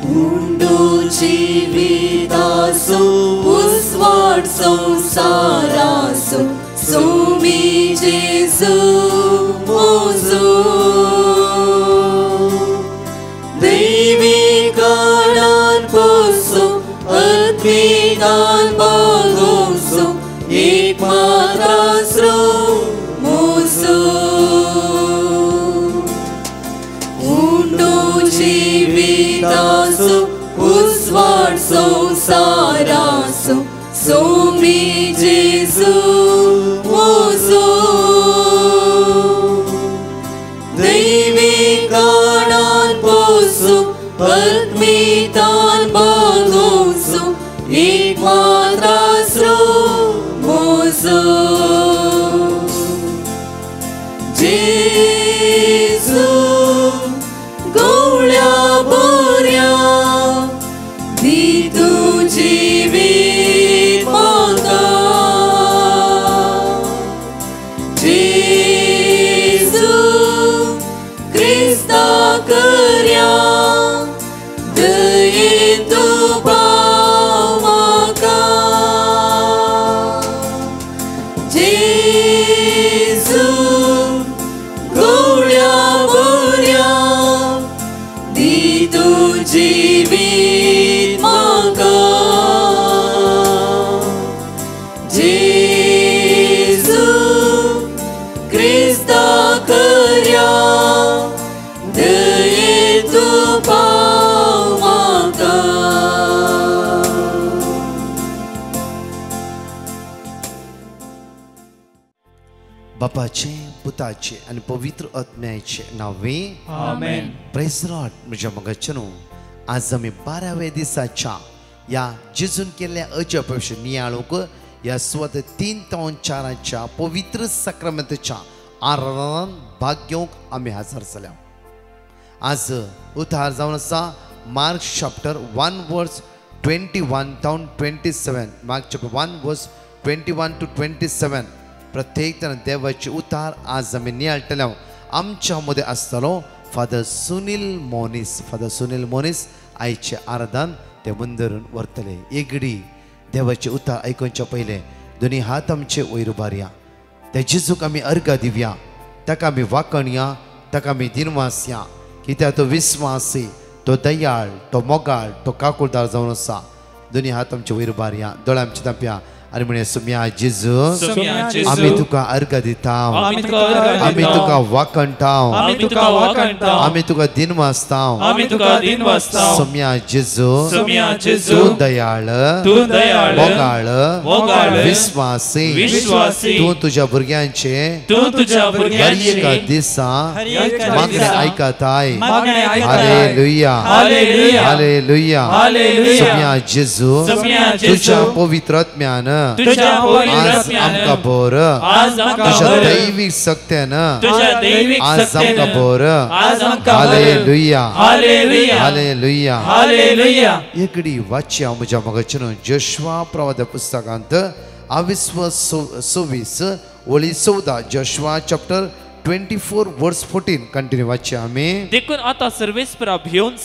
Undo जीवितासो उस्वाड संसारासो Somi जेजू mojo दैविकानान पोसो आत्मिकान बागोसो एक मात्रास्रो moso undo जीवितासो उस्वाड संसारासो Somi जेजू मोजो दैविकानान पोसो आत्मिकान बागोसो एक मात्रास्रो मोजो जेजू गवळ्या बऱ्या दी तू जिवीत म्हाका जेजू क्रिस्ता कर्या दयेन तू पाव म्हाका जेजू गवळ्या बऱ्या दी तू जिवीत म्हाका जेजू क्रिस्ता कर्या दयेन तू पाव म्हाका बापाचे पुताचे आणि पवित्र आत्म्याचे नावे आमेन. Praise Lord. म्हज्या मोगाचेनो आज आमी 12व्या दिसाच्या या जेजून केल्ल्या अजपविश नियाळूक या स्वत 3-4च्या पवित्र सक्रामेंताच्या आराधनान भाग घेवंक आमी हजर जाल्या. आज उद्धार जावन आसा मार्क चॅप्टर 1:21-27. Mark chapter 1:21-27. प्रत्येक तन देवाचे उतार आज आमी नियाळटले. आमच्या मध्ये आसतलो फादर सुनील मोनीस आयचे आराधन ते मंदिरान व्हरतले. एगडी देवाचे उतार आयकूनच्या पयले दोनी हात आमचे वयर उबारया. त्या जेजूक आमी अर्घ दिवया, ताका आमी वाखणया, ताका आमी दिनवासया. कित्याक तो विस्वासी, तो दयाळ, तो मोगाळ, तो काकुळदार जावन आसा. दोनी हात आमचे वयर उबारया, दोळे आमचे धांपया आणि म्हणे सुम्या जेजू आमी तुका अर्घ दिताव, आमी तुका वाखणटाव, आमी तुका दिनवासताव. सुम्या जेजू तू दयाळ, मोगाळ, विस्वासी, तू तुझ्या भुरग्यांचे हर एका दिसा मागणे आयकताय. Hallelujah, hallelujah. सुम्या जेजू तुझ्या पवित्र आत्म्यान आज आमका बोर, तुझ्या दैविक शक्तीन आज आमका बोर. Hallelujah, hallelujah. एगडी वाचया म्हज्या मोगाचेनो जोशुआ प्रवाद पुस्तकांत 26:14 जोशुआ चॅप्टर 24:14 कंटिन्यू वाचया आमी. देखून आता सर्वेस्परा भियोन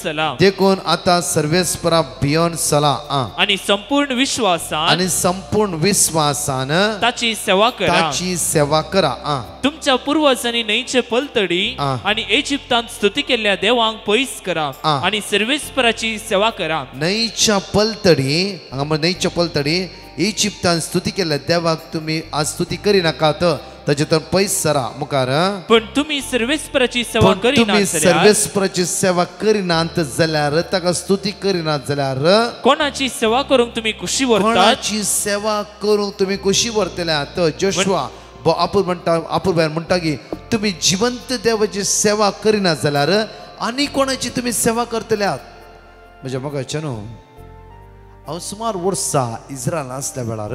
चला आणि संपूर्ण विश्वासान ताची सेवा करा. तुमच्या पूर्वजांनी न्हंयचे पलतडी आणि इजिप्तांत स्तुती केल्ल्या देवांक पयस करा आणि सर्वेस्पराची सेवा करा. न्हंयच्या पलतडी इजिप्तान स्तुती केल्ल्या देवाक तुम्ही आज स्तुती करिनाकात, ताचे तर पयस सरा मुखार. पण तुम्ही सर्वेस्पराची सेवा करिनात जाल्यार, ताका स्तुती करिनात जाल्यार कोणाची सेवा करूंक तुम्ही कुशी व्हरतल्यात. जोशुआ आपूर म्हणटा की तुम्ही जिवंत देवाची सेवा करिनात जाल्यार आनी कोणाची तुम्ही सेवा करतल्यात. म्हज्या मोगाचेनो हांव सुमार वर्सां इस्रायल आसल्या वेळार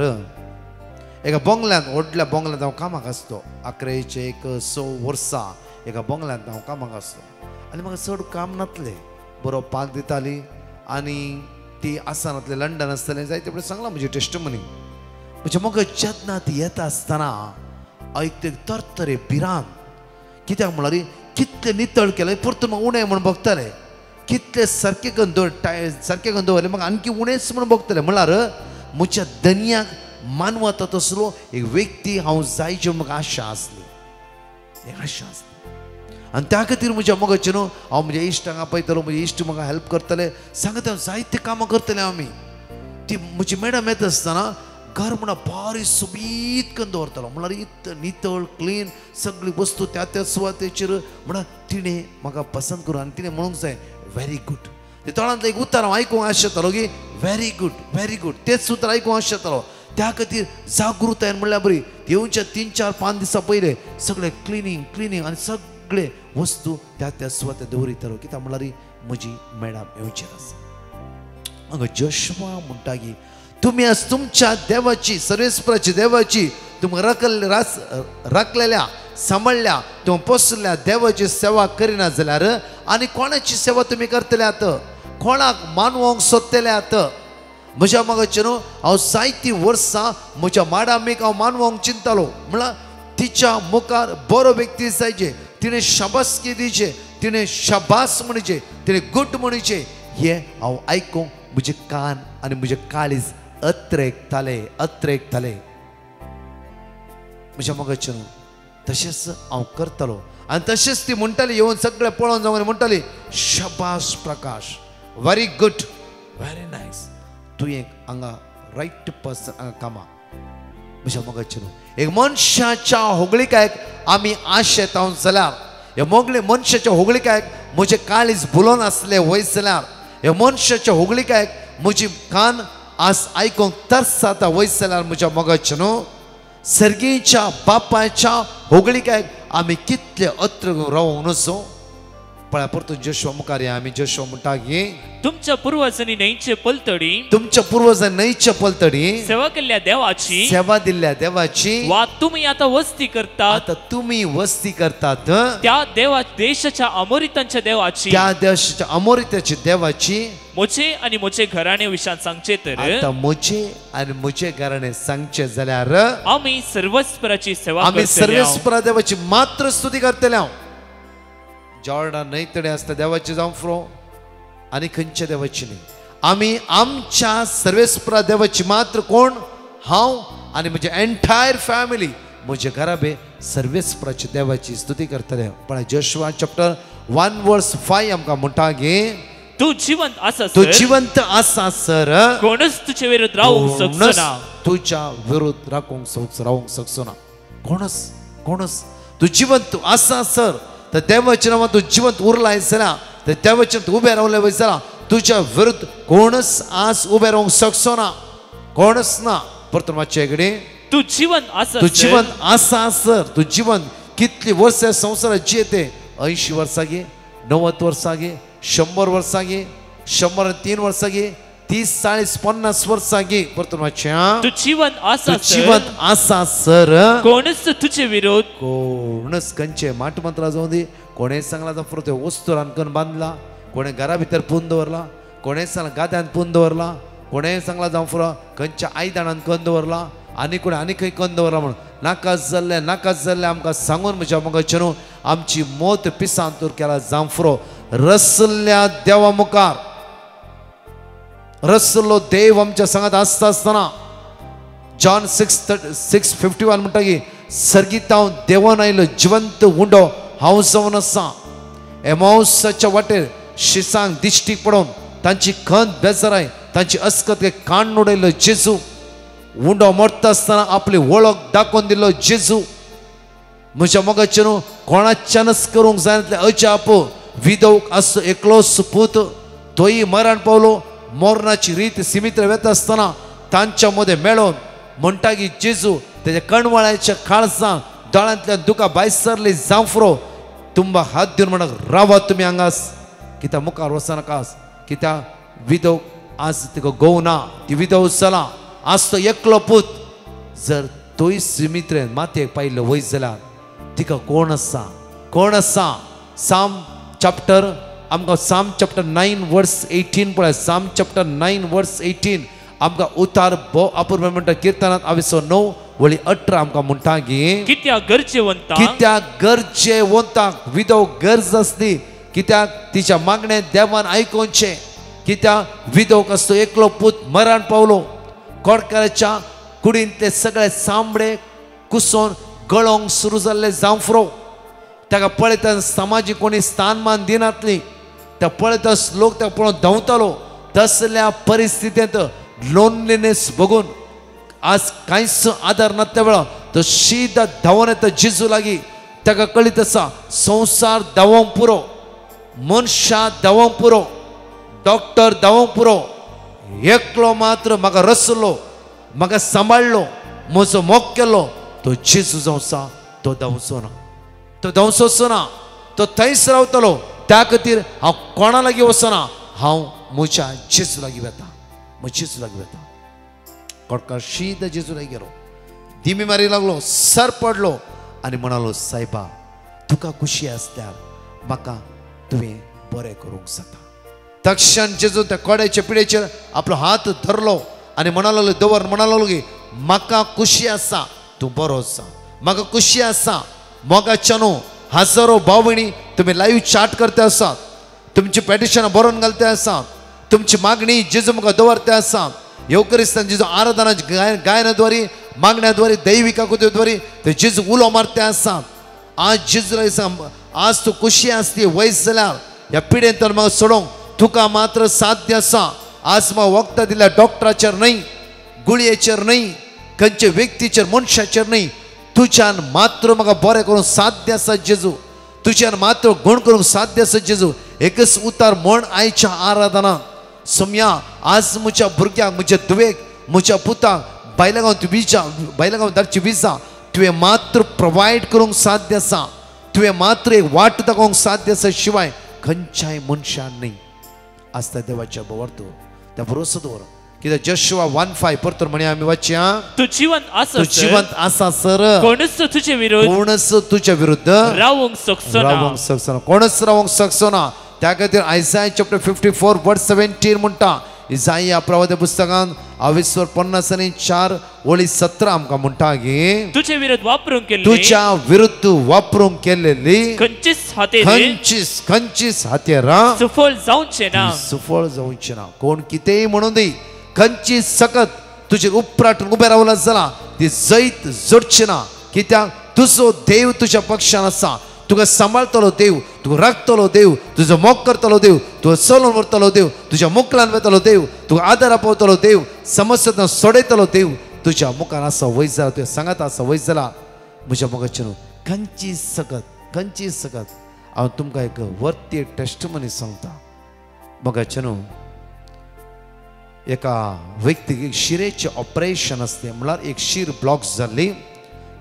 एका बंगल्यांत, व्हडल्या बंगल्यांत हांव कामाक आसतो. 11-6 वर्सां एका बंगल्यांत हांव कामाक आसतो. आनी म्हाका चड काम नासलें, बरो पाग दिताली आनी ती आसनातले लंडन आसतलें. जायते फुडें सांगलां म्हजी टेस्टमनी. म्हज्या मोगा जेन्ना ती येता आसतना ऐकते तरतरे भिरांत. कित्याक म्हळ्यार कितले नितळ केले परतून उणें म्हूण बगताले. कितले सारखे करून सारखे करून दवरले म्हाका आणखी उणेच म्हणून बघतले म्हळ्यार म्हज्या दनयाक मानवता तसलो एक व्यक्ती हांव जायची म्हाका आशा आसली एक आशा आसली आनी त्या खातीर म्हज्या मोगाचें न्हू हांव म्हज्या इश्टांक आपयतलो म्हजे इश्ट म्हाका हेल्प करतले सांगत हांव जायते कामां करतले आमी ती म्हजी मॅडम येता आसतना घर म्हणा बारी सोबीत करून दवरतलो म्हळ्यार नितळ क्लीन सगळी वस्तू त्या त्या सुवातेचेर म्हणा तिणें म्हाका पसंत करून आनी तिणें म्हणूंक जाय व्हेरी गूड ते तोंडांतलें एक उतर हांव आयकूंक आसतलो की व्हेरी गूड तेच उतर आयकूंक आसतलो त्या खातीर जागृतायेन म्हणल्यार बरी येवच्या 3-4-5 दिसां पयले सगळे क्लिनींग आनी सगळे वस्तू त्या त्या सुवातेर दवरितलो कित्याक म्हळ्यार म्हजी मॅडम येवचेर आसा हांगा जोशुआ म्हणटा की तुम्ही आज तुमच्या देवाची सर्वेस्पराची देवाची तुम्ही राखलेल्या सांभाळल्या तुम्ही पोसल्या देवाची सेवा करिना जाल्यार आनी कोणाची सेवा तुम्ही करतल्यात कोणाक मानवंक सोदतल्यात म्हज्या मगाचें न्हू हांव जायतीं वर्सां म्हज्या माडामीक हांव मानवंक चिंतलो म्हळ्यार तिच्या मुखार बरो व्यक्ती जायचे तिणें शाबासकी दिवचे तिणें शाबास म्हणचे तिणें गुड म्हणचे हे हांव आयकूंक म्हजे कान आनी म्हजे काळीज अत्रेकताले म्हज्या मोगाचें न्हू तशेंच हांव करतलो आनी तशेंच ती म्हणटाली येवन सगळे पळोवन जावन म्हणटाली शाबास प्रकाश व्हेरी गुड व्हेरी नायस तूं एक हांगा रायट पर्सन हांगा कामा म्हज्या मोगाचें न्हू एक मनशाच्या होगळिकायक आमी आश येता जाल्यार ह्या मनशाच्या होगळिकायक म्हजे काळीज बुलोवन आसले वयस जाल्यार ह्या मनशाच्या होगळिकायक म्हजी कान आज आयकूंक तरस जाता वयस जाल्यार म्हज्या मोगाचें न्हू सर्गेच्या बापाच्या होगळिकायक आमी कितले अत्र रावूंक नसो पळय परतून जोशुआ मुखार या आमी जोशुआ म्हणटा की तुमच्या पूर्वजांनी न्हंयचे पलतडी सेवा केल्ल्या देवाची सेवा दिल्ल्या देवाची वा तुम्ही आता वस्ती करतात त्या देशाच्या अमोरितांच्या देवाची मोचे आणि मोचे घराणे विशान सांगचे तर आता मोचे आणि मोचे घराणे सांगचे जाल्यार आम्ही सर्वस्पराची सेवा आम्ही सर्वस्परा देवाची मात्र स्तुती करतले जॉर्डन न्हंयतडे आसता देवाची जावं फ्रो आनी खंयच्या देवाची न्ही आमी आमच्या सर्वेस्परा देवाची मात्र कोण हांव आनी म्हजे एंटायर फॅमिली म्हजे घराबे सर्वेस्पराची देवाची स्तुती करतले पण जोशुआ चॅप्टर 1:5 आमकां म्हणटा की तू जिवंत आसा सर कोणच तुझे विरुद्ध रावूंक शकना तुझ्या विरुद्ध रावूंक शकचो ना कोणच तू जिवंत आसा सर तर देवाच्या नांवान तू जिवंत उरला जाल्यार तर देवाच्या उबे रावले वयस जाल्यार तुझ्या विरुद्ध कोणच आज उबे रावंक शकचो ना कोणच ना परतून मातशे कडेन तू जिवंत आसा सर तू जिवंत कितली वर्सां संवसारात जियेते 80 वर्सां गे 90 वर्सां गे 100 वर्सां गे 103 वर्सां गे 30-40-50 वर्सां गे परतून मातशे तू जिवंत आसा सर कोणच तुझे विरोध कोणच खंयचे माट मंत्रा जावं दी कोणें सांगला जावं फुडें वस्तू रांदून बांदला कोणें घरा भितर पुंद दवरला कोणें सांगला गाद्यान पुंद दवरला कोणें सांगला जावं फुडें खंयच्या आयदनान करून दवरला आनी कोणें आनी खंय करून दवरला म्हणून नाकाच जाल्ले आमकां सांगून म्हज्या मोगाचें न्हू आमची मोत पिसांतूर केला जावं फुरो रसल्या देवा मुखार रसलो देव आमच्या सांगात आसतना जॉन 6:51 म्हणटा की सर्गीत हांव देवान आयलो जिवंत उंडो हांव जावन आसा एमाउसाच्या वाटेर शिसांक दिश्टीक पडोवन तांची खंत बेजाराय तांची अस्कत काण उडयलो जेजू उंडो मरता आसतना आपली वळख दाखोवन दिलो जेजू म्हज्या मोगाचें न्हू कोणाच्यानच करूंक जाय अजाप विधवक आसो एकलोच पूत तोय मरण पावलो मोरणाची रीत सिमित्र वेता आसतना तांच्या मदें मेळोन म्हणटा की जेजू तेज्या कणवळ्याच्या काळजां दोळ्यांतल्यान दुकां भायर सरली जावं फुरो तुंबा हात दिवन म्हणक रावा तुमी हांगास कित्याक मुखार वचनाकास कित्याक विधव आज तिका घोव ना ती विधव जाला आज तो एकलो पूत जर तोय सिमित्रेन मातयेक पायलो वयस जाल्यार तिका कोण आसा साम चॅप्टर आमकां साम चॅप्टर 9:18 पळय साम चॅप्टर 9:18 आमकां उतार भो अपूर्व म्हणटा किर्तनांत 9:18 आमकां म्हणटा की कित्याक गरजेवंताक विधव गरज आसली कित्याक तिच्या मागणे देवान आयकोनचे कित्याक विधोक असतो एकलो पूत मरण पावलो कोडकाराच्या कुडीन ते सगळे सांबडे कुसोन गळोंक सुरू जाल्ले जावफ्रो ताका पळयता समाजीक कोणी स्थानमान दिनातली त्या पळयता लोक त्या पळोवन धांवतालो तसल्या परिस्थितींत लोनलीनेस बघून आज कांयच आदार नासल्या वेळा तो सीधा धांवन येता जेजू लागीं ताका कळीत आसा संवसार धांवोंक पुरो मनशां धांवोंक पुरो डॉक्टर धांवोंक पुरो एकलो मात्र म्हाका रचलो म्हाका सांबाळलो म्हजो मोग केलो तो जेजू जावं आसा तो धांवचो ना तो धांवचोचो ना तो थंयच रावतलो त्या खातीर हांव कोणा लागीं वचना हांव म्हज्या जेजू लागीं वता म्हज्या जेजू लागीं वता कोडकार शीद जेजू लागीं गेलो दिमी मारी लागलो सर पडलो आनी म्हणालो सायबा तुका खुशी आसल्यार म्हाका तुवें बरें करूंक जाता तक्षण जेजू त्या कोड्याच्या पिडेचेर आपलो हात धरलो आनी म्हणा लागलो दवर म्हणा लागलो की म्हाका खुशी आसा तूं बरो आसा म्हाका खुशी आसा मोगाच्या न्हू हजारो भाव भयणी तुमी लाईव्ह चाट करते आसात तुमची पेटिशनां बरोवन घालते आसात तुमची मागणी जेजू म्हाका दवरते आसात येवकरिस्तान जेजू आराधनाची गायनाद्वारे मागण्याद्वारे दैविकाद्वारे ते जेजू उलो मारते आसात आज जेजू आज तूं खुशी आसली वयस जाल्यार ह्या पिडेंत म्हाका सोडोवंक तुका मात्र साध्य आसा आज म्हाका वखदां दिल्या डॉक्टराचेर न्हय गुळयेचेर न्हय खंयचे व्यक्तीचेर मनशाचेर न्हय तुज्यान मात्र म्हाका बरें करूंक साध्य आसा जेजू तुज्यान मात्र गुण करूंक साध्य आसा जेजू एकच उतार म्हण आयच्या आराधना सोम्या आज म्हज्या भुरग्याक म्हज्या धुवेक म्हज्या पुताक बायलागांव धाडची विजा तुवें मात्र प्रोवायड करूंक साध्य आसा तुवें मात्र एक वाट दाखोवंक साध्य आसा शिवाय खंयच्याय मनशान न्हय आसता देवाच्या बवर्तो त्या भरोसो दवर कित्याक जशुआ 1:5 परतून म्हणे आमी वाचया तू जिवंत आसा सर कोणच तुझ्या विरुद्ध रावंक शकचो ना कोणच रावंक शकचो ना त्या खातीर आयसाया चॅप्टर 54 वर्स 17 म्हणटा इसाया प्रवादी पुस्तकान 50:4 ओळी 17 आमकां म्हणटा की तुझे विरुद्ध वापरूंक केलेली खंयचीच हातेरां सुफळ जावचे ना कोण कितेंय म्हणून दी खंयची सकत तुजे उपरांत उबे रावला जाल्यार ती जैत जोडची ना कित्याक तुजो देव तुज्या पक्षान आसा तुका सांबाळतलो देव तुका राखतलो देव तुजो मोग करतलो देव तुका चलोवन व्हरतलो देव तुज्या मुखलान वेतलो देव तुका आदार आपोवतलो देव समस्यांतल्यान सोडयतलो देव तुज्या मुखार आसा वयस जाल्यार तुवें सांगात आसा वयस जाल्यार म्हज्या मोगाचें न्हू खंयची सकत हांव तुमकां एक वर्ती टेस्टमनी सांगता मोगाचें न्हू एका व्यक्तीक एक शिरेचें ऑपरेशन आसलें म्हळ्यार एक शीर ब्लॉक्स जाल्ली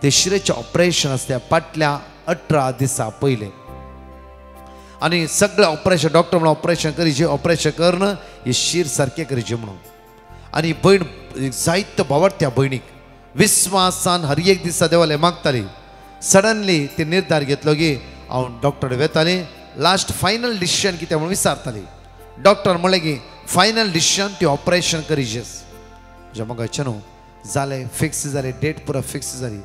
ते शिरेचें ऑपरेशन आसलें फाटल्या 18 दिसा पयले आनी सगळें ऑपरेशन डॉक्टर म्हणून ऑपरेशन करीचे ऑपरेशन करन ही शीर सारकें करीचे म्हणून आनी भयण जायत्यो भावार्थ्या भयणीक विस्वासान हर एक दिसा देवाले मागताली सडनली ते निर्धार घेतलो की हांव डॉक्टर वेतालें लास्ट फायनल डिसिशन कितें म्हणून विचारताली डॉक्टर म्हणलें की फायनल डिसिशन ती ऑपरेशन करीचेच म्हज्या मोगाचें न्हू जालें फिक्स जालें डेट पुरो फिक्स जाली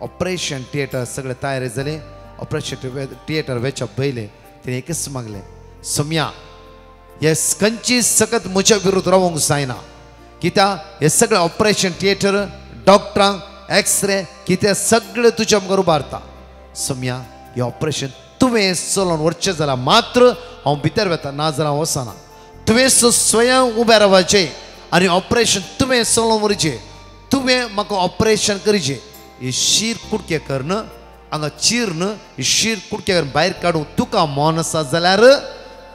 ऑपरेशन थिएटर सगळे तयारी जाले ऑपरेशन थिएटर वेच्या पयले तिणें एकच मागलें सोम्या हे खंयची सकत म्हज्या विरुद्ध रावंक जायना कित्याक हे सगळे ऑपरेशन थिएटर डॉक्टरांक एक्सरे कितें सगळें तुज्या मुखार उबारता सोम्या हे ऑपरेशन तुवें चलोवन व्हरचें जाल्यार मात्र हांव भितर वेता ना जाल्यार हांव वचना तुवें स्वयं उबें रावचें आनी ऑपरेशन तुवें चलोवन व्हरचें तुवें म्हाका ऑपरेशन करचें ही शीर कुडके करन हांगा चिरन ही शीर कुडके करून भायर काडून तुका मोन आसा जाल्यार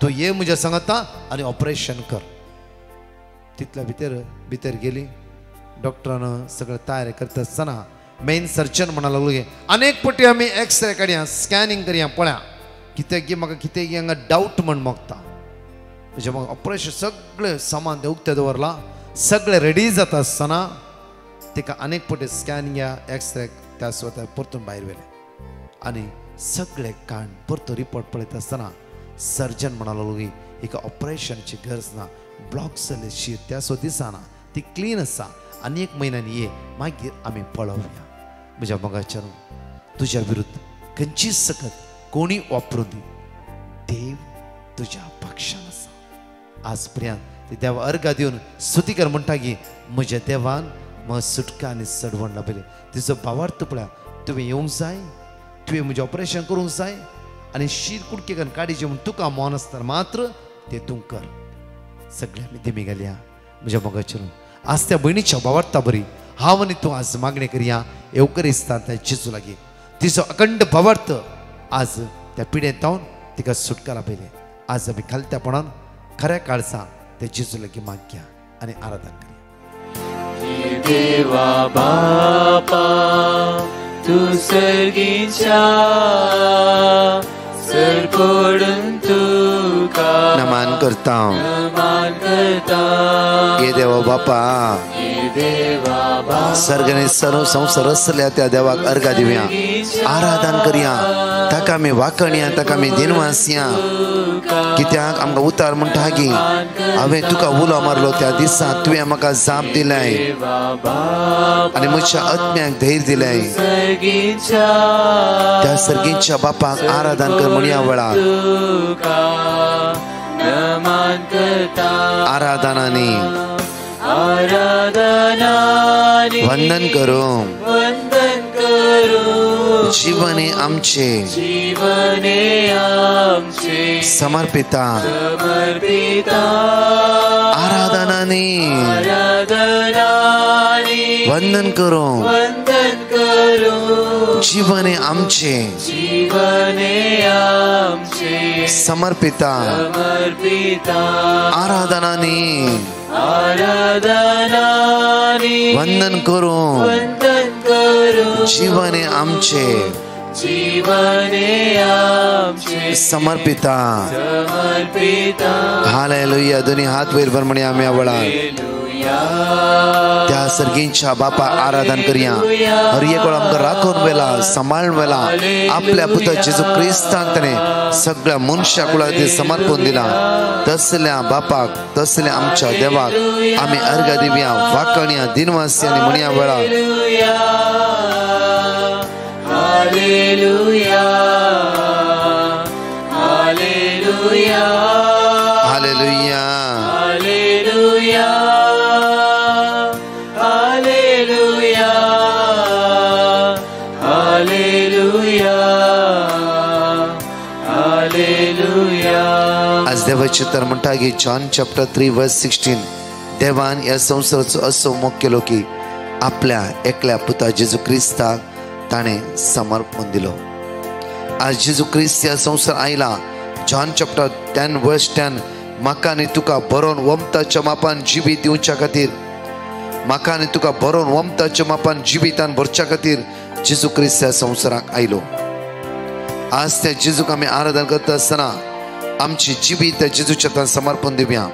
तूं ये म्हज्या सांगता आनी ऑपरेशन कर तितल्या भितर गेली डॉक्टरान सगळें तयारी करता आसतना मेन सर्जन म्हणा लागलो की अनेक पटी आमी एक्सरे काडया स्कॅनिंग करया पळया कित्याक की म्हाका कितें की हांगा डावट म्हण मोगता म्हणजे म्हाका ऑपरेशन सगळें सामान ते उक्तें दवरलां सगळें रेडी जाता आसतना तिका अनेक पटी स्कॅनिंग या एक्सरे त्या स्वता परतून भायर व्हेले आनी सगळे काण परतो रिपोर्ट पळयता आसतना सर्जन म्हणा लागलो की एका ऑपरेशनची गरज ना ब्लॉक जाल्ले शीर त्या सो दिसना ती क्लीन आसा आनी एक म्हयन्यानी ये मागीर आमी पळोवया म्हज्या मोगाच्या तुज्या विरुद्ध खंयचीच सकत कोणी वापरून दी देव तुझ्या पक्षान आसा. आज प्रियान ते देवा अर्घा दिवन स्तुती कर म्हणटा की म्हज्या देवान म्हाका सुटका आनी सडवण लाभले. तिचो भावार्थ पळया. तुवें येवंक जाय, तुवें म्हजें ऑपरेशन करूंक जाय आनी शीर कुडकेन काडीचें म्हूण तुका मोन आसता मात्र तें तूं कर. सगळें आमी देमी घालया म्हज्या मोगाचेर. आज त्या भयणीच्या भावार्था बरी हांव आनी तूं आज मागणी करया एवकरिस्तांत जेजू लागीं. तिचो अखंड भावार्थ आज त्या पिडेंत जावन तिका सुटका लाभले. आज आमी खालत्यापणान खऱ्या काळजा ते जेजू लागीं मागया आनी आराधना करया. देवा बापा तू सर्गीच्या सर पडून तुका नमन करता. ये देवा बापा सर्गने सर्व संसार असल्या त्या देवाक अर्घा दिवया आराधना करया. ताका आमी वाकणया ताका आमी दिनवासया. कित्याक आमकां उतार म्हणटा की हांवें तुका उलो मारलो त्या दिसा तुवें म्हाका जाप दिलाय आनी म्हज्या आत्म्याक धैर्य दिलाय. त्या सर्गीच्या बापाक आराधना कर म्हणया वेळार आराधनानी वंदन करूं जीवने आमचे समर्पिता आराधनानी वंदन करूं जीवने आमचे समर्पिता आराधनानी वंदन करूं जीवने आमचे समर्पिता. हालेलुया. दोन्ही हात वयर भर म्हणया आमी आवळा त्या सर्गीच्या बापा आराधना करया. हर एक वेळ आमकां राखून वेला सांबाळून वेला आपल्या पुत्र जेजू क्रिस्तान ताणें सगळ्या मनशा कुळाक समर्पण दिला. तसल्या बापाक तसल्या आमच्या देवाक आमी अर्घ दिवया वाकणया दिनवासी आनी म्हणया वेळा hallelujah hallelujah hallelujah hallelujah hallelujah hallelujah hallelujah. आज देवाचे तर म्हणटा की जॉन चॅप्टर 3 वर्स 16 देवान ह्या संवसाराचो असो मोग केलो की आपल्या एकल्या पुता जेजू क्रिस्ताक ताणें समर्पण दिलो. आज जेजू ख्रिस्त ह्या संवसार आयला. जॉन चॅप्टर 10 वर्स 10 म्हाका आनी तुका बरोवन वमताच्या मापान जिवीत दिवच्या खातीर म्हाका आनी तुका बरोवन वमताच्या मापान जिवितान भरच्या खातीर जेजू ख्रिस्त ह्या संवसाराक आयलो. आज त्या जेजूक आमी आराधना करता आसतना आमची जिवीत त्या जेजूच्या समर्पण दिवया.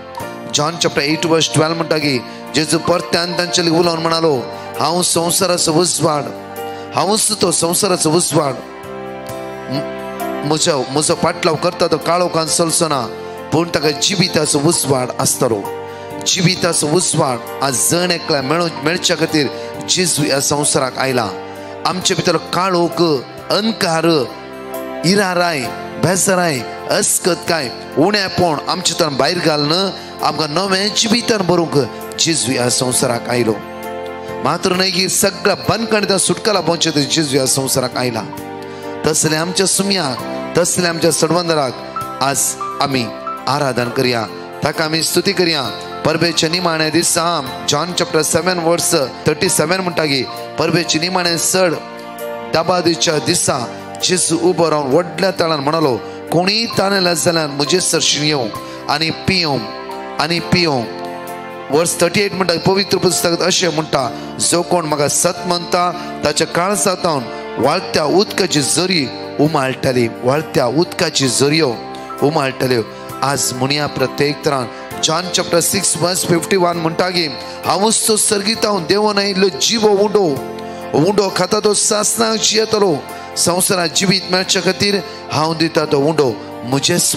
जॉन चॅप्टर 8 वर्स 12 म्हणटा की जेजू परत्यान तांचे उलोवन म्हणालो हांव संवसाराचो उजवाड हांवूच तो संवसाराचो उजवाड. म्हजो पाटलाव करता तो काळोखान चलचो ना पूण ताका जिविताचो उजवाड आसतलो. जिविताचो उजवाड आज जण एकल्या मेळच्या खातीर जेजू ह्या संवसाराक आयला. आमचे भितर काळोख अंकार इराराय बेजाराय अस्कतकाय उणेपण आमचे तन भायर घालन आमकां नवें जिवितान भरूंक जेजू ह्या संवसाराक आयलो. मात्र न्हय सगळ्या बंदखणींतल्यान सुटका लाभोवचे जेजू ह्या संवसाराक आयला. तसले आमच्या सुम्याक तसले आमच्या सडवंदराक आज आमी आराधना करया ताका आमी स्तुती करया. परबेच्या निमाण्या दिसा जॉन चॅप्टर 7 वर्स 37 म्हणटा की परबेचे निमाणे सड दाबादीच्या दिसा जेजू उबो रावन व्हडल्या ताळान म्हणालो कोणी ताणेला जाल्यार म्हजे सरशीं येवं आनी पियों. वर्स 38 म्हणटा पवित्र पुस्तकांत अशें म्हणटा जो कोण म्हाका सत म्हणटा ताच्या काळजांतल्यान वाळत्या उदकाची झरी उमाळटली वाळत्या उदकाची झरयो उमाळटल्यो. आज म्हणया प्रत्येक तरान जॉन चॅप्टर 6 वर्स 51 म्हणटा की हांवूच तो सर्गीतावन देवून आयिल्लो जिवो उंडो खाता तो सासनाक जियेतलो. संवसारात जिवीत मेळच्या खातीर हांव दिता तो उंडो म्हजेच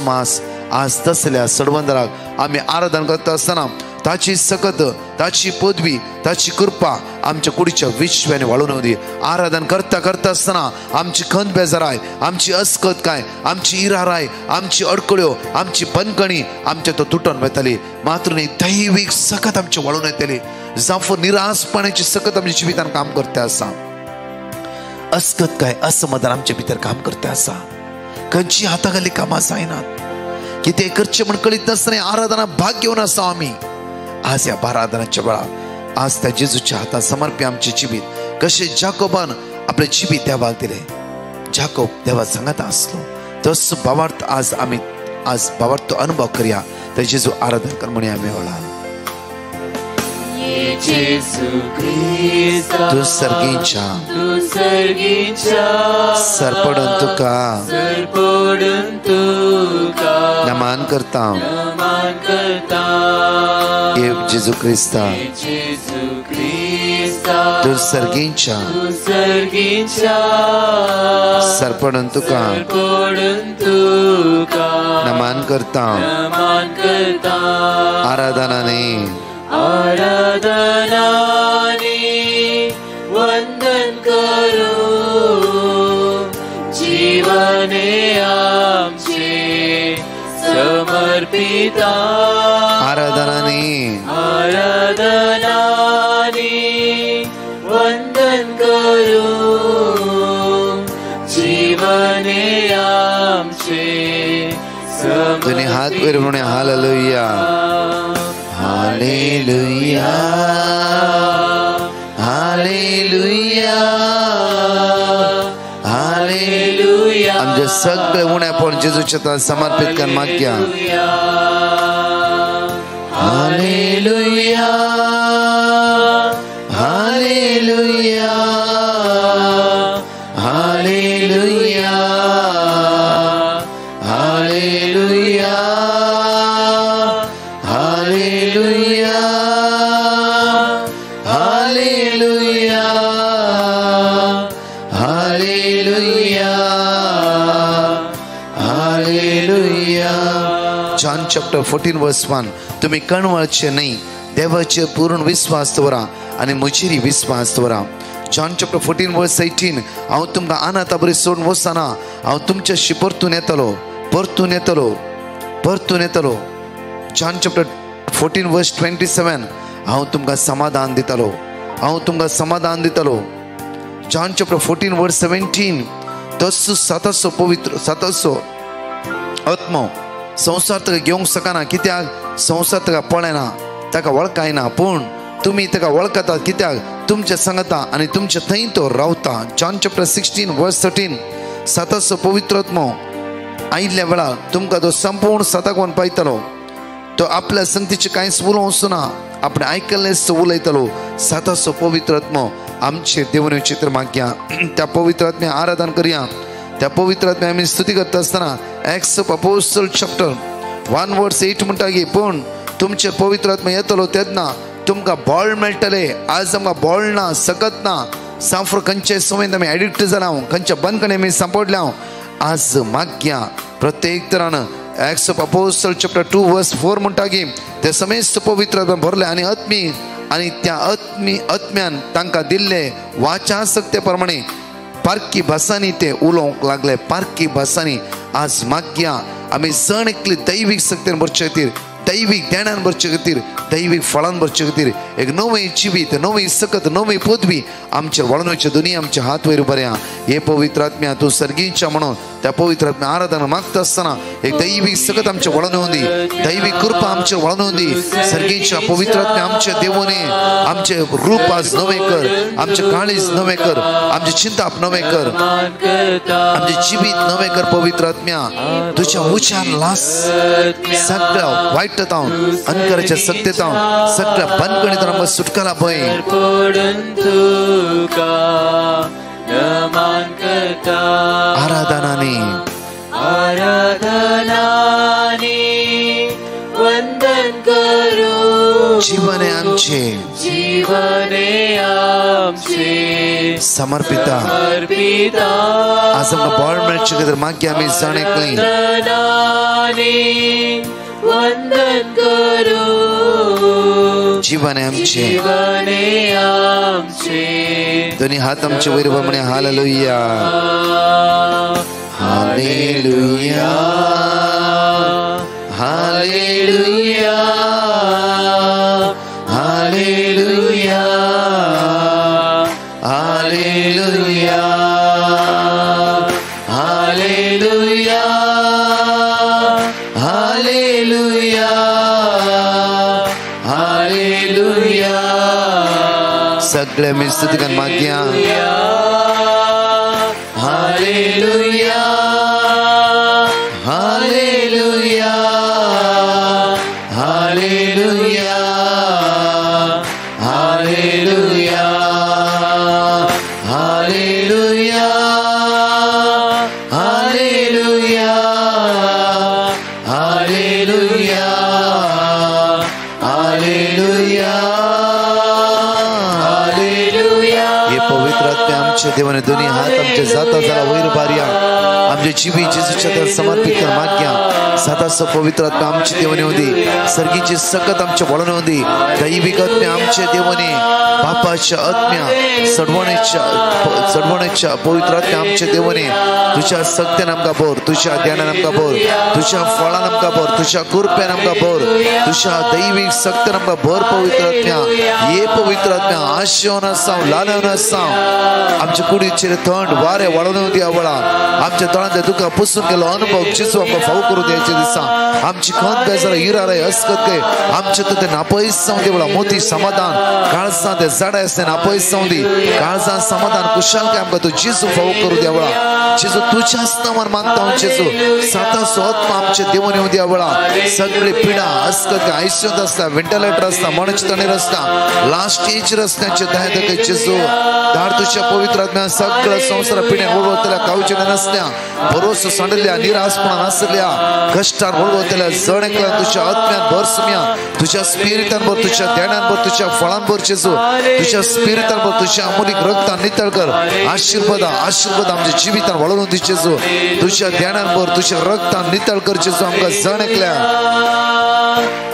मांस. आज तसल्या सडवंदराक आमी आराधना करता आसतना ताची सकत, ताची पदवी, ताची कृपा आमच्या कुडीच्या विश्वाने वाळून येऊ दे. आराधन करता करता असताना आमची खंत बेजाराय, आमची अस्कत काय, आमची इराराय, आमची अडकळ्यो, आमची बंदकणी आमच्या तो तुटून वयतली. मात्र न्ही दैवीक सकत आमचे वाळून येतली. जावं निरासपणाची सकत आमच्या जिवितान काम करते आसा. अस्कत काय, असमाधान आमच्या भितर काम करते आसा. खंयची हाताखाली कामां जायनात. कितें करचें म्हण कळीत नासतना आराधना भाग घेवन आसा आमी. आज ह्या आराधनाच्या वेळार आज त्या जेजूच्या हातात समर्पी आमचे जिवीत. कशे जाकोबान आपले जिवीत देवाक दिले. जाकोब देवा सांगत आसलो तस भावार्थ आज आमी आज भावार्थ तो अनुभव करया. ते जेजू आराधन कर म्हणी आमी वळा. तू सर्गीच्या सरपडून तुका नमान करता. जेजू क्रिस्ता तू सर्गीच्या सरपडून तुका नमान करता. आराधनाने वंदन करू जीवने आमचे समर्पिता. आराधनाने वंदन करू जीवने आमचे तुम्ही हात वर म्हणून हालेलुया हालेलुया हालेलुया हालेलुया. आमचे सगळे उणे आपण जेजूच्या हातात समर्पित कर मागया. Hallelujah hallelujah hallelujah hallelujah hallelujah hallelujah hallelujah hallelujah. John chapter 14 verse 1. तुम्ही कणवळचे नाही, देवाचे पूर्ण विश्वास दवरा आणि मुजिरी विश्वास दवरा. जॉन चॅप्टर 14 वर्स 18. हांव तुमकां अनाथ बरी सोडून वचना. हांव तुमच्याशी परतून येतलो परतून येतलो परतून येतलो. जॉन चॅप्टर 14 वर्स 27. हांव तुमकां समाधान दितलो हांव तुमकां समाधान दितलो. जॉन चॅप्टर 14 वर्स 17. तसो सातसो पवित्र सातसो आत्मो संसार ताका घेवंक शकना. कित्याक संसार ताका पळयना, ताका वळखायना, पूण तुमी ताका वळखतात कित्याक तुमच्या सांगता आणि तुमच्या थंय तो रावता. जॉन चॅप्टर 16 वर्स 13. सातसो पवित्र आत्मो आयिल्ल्या वेळार तुमकां तो संपूर्ण सताकोवन पायतलो. तो आपल्या संगतीचे कांयच उलोवचो ना, आपणे आयकल्लेच उलयतलो. सातसो पवित्र आत्मो आमचे देवने चित्र मागया. त्या पवित्र आत्म्या आराधन करया. त्या पवित्र आत्म्या आमी स्तुती करता आसतना एक्ट्स ऑफ अपोस्टल चॅप्टर 1 वर्स 8 म्हणटा की पूण तुमचे पवित्र आत्मा येतलो तेन्ना तुमकां बळ मेळटले. आज आमकां बळ ना, सकत ना. साफर खंयचे सवयेंत आमी एडिक्ट जाला, खंयच्या बंदखणे आमी सांपडल्या. आज मागया प्रत्येक तरान. एक्ट्स ऑफ अपोस्टल चॅप्टर 2 वर्स 4 म्हणटा की ते समेस्त पवित्र आत्म्यान भरले आणि आत्मी आणि त्या आत्म्यान तांकां दिल्ले वाचा सक्ते प्रमाणे पारकी भासांनी ते उलोवंक लागले. पारकी भासांनी आज मागया आमी सण एकली दैवीक सक्तेन भरचे खातीर, दैवीक ज्ञानान भरचे खातीर, दैवीक फळान भरचे खातीर एक नवी जिवीत, नवी सकत, नवी पदवी आमचेर वळोवचे. दोनी आमचे हात वयर बऱ्या. हे पवित्र आत्म्या तूं सर्गीच्या म्हणून त्या पवित्र आत्म्या आराधन मागता आसतना एक दैवीक सकत आमचे वळोवन येवं दी, दैवीक कृपा आमचेर वळोवन येवं दी. सर्गीच्या पवित्र आत्म्या आमचे देवने आमचे रूप आज नवे कर, आमचे काळीज नवे कर, आमचे चिंताप नवे कर, आमचे जिवीत नवे कर. पवित्र आत्म्या तुझ्या उच्चार लास सगळ्या वाईटतां अंधकाराच्या सत्यतां सगळ्या बंदकणीतून आमकां सुटकारा पळय. आराधनाने वंदन करू जीवने आमचे समर्पिता. आज आमकां बळ मेळचे खातीर मागया आमी जाण एकली. वंदन करू जीवने आमचे जीवने आमचे दोन्ही हात आमचे वैर म्हणे hallelujah hallelujah hallelujah hallelujah hallelujah hallelujah hallelujah hallelujah सगळे मी स्तुतिगान माग्या hallelujah hallelujah hallelujah hallelujah hallelujah hallelujah hallelujah hallelujah hallelujah हे पवित्र आत्म्या आमचे देवाने दोन्ही हात आमचे जाता जरा वैर बारिया आमचे जीवी जेजूच्या समर्पित कर माग्या साताचं पवित्र आत्मा आमचे देवाने होती सर्गीची सकत आमच्या वळण होती दैविक आत्म्या आमचे देवाने बापाच्या आत्म्या सडवण्याच्या पवित्र आत्म्या आमचे देवाने तुझ्या सत्यान आमका बोर तुझ्या ध्यानान आमका बोर तुझ्या फळान आमका बोर तुझ्या कृपेन आमका बोर तुझ्या दैविक सत्यान आमका बोर पवित्र आत्म्या ये पवित्र आत्म्या आशेवन आसाव लालवन आसाव आमच्या कुडीचे थंड वारे वळण होती आवळा आमच्या तळांतले दुःख पुसून गेलो अनुभव चिसू आमका फाव करू द्यायचे दिसा आमची खंत बेजार इरा रे असकत गे आमचे ते नापयस जाऊन देवळा मोती समाधान काळजा ते जडा असते नापयस जाऊन दे काळजा समाधान कुशल काय आमका तू जेजू फाव करू द्यावळा जेजू तुझ्याच नावान मागता जेजू साता आत्मा आमचे देवाने होऊ द्यावळा सगळे पिडा असकत आयसीयूत असता व्हेंटिलेटर असता मनच तणीर असता लास्ट स्टेज रस्त्याचे दायदके जेजू दार तुझ्या पवित्र आत्म्या सगळं संसार पिढ्या ओळवतल्या कावचे नसल्या भरोसा सांडल्या निराशपणा नसल्या कष्टार ओळवतल्या जण एकल्या तुझ्या आत्म्यात भरसम्या तुझ्या स्पिरिटांवर तुझ्या ध्यानांवर तुझ्या फळांवर जेजू तुझ्या स्पिरिटांवर तुझ्या अमूलिक रक्ता नितळ कर आशीर्वाद आशीर्वाद आमच्या जीवितान वळवून दे जेजू तुझ्या ध्यानांवर तुझ्या रक्ता नितळ कर जेजू आमका जण एकल्या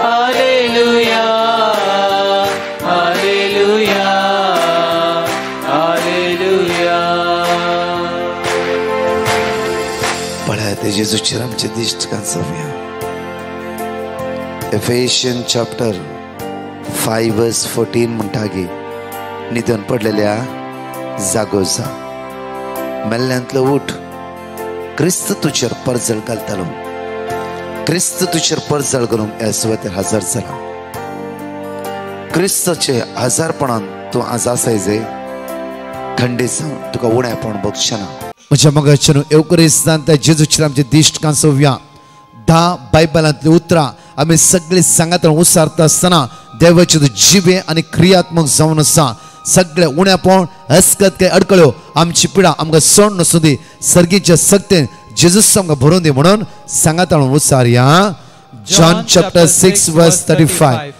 हालेलुया हालेलुया हालेलुया पळा ते जेजूचे आमचे दिष्ट कांसव्या एफेशियन चॅप्टर 5 वर्स 14 म्हणटा की निधन पडलेल्या जागो जा मेल्ल्यांतलो उठ क्रिस्त तुझेर परजळ घालतालो क्रिस्त तुझेर परजळ घालून येसुवातेर हजर जाला क्रिस्ताचे हजारपणान तूं आज आसायजे खंडीत जावन तुका उणेपण बक्षना म्हज्या मगाच्यान एवकरिस्तान त्या जेजूचेर आमचे दिश्ट कांसोवया 10 बायबलांतली उतरां आमी सगळी सांगात उसारता आसतना देवाचे जिवे आनी क्रियात्मक जावन आसा सगळे उणेपण हसकत काय अडकळ्यो आमची पिडा आमकां सोड नसूं दी सर्गीच्या सक्तेन जेजूस आमकां भरोवन दी म्हणून सांगात उसारया जॉन चॅप्टर 6 वर्स 35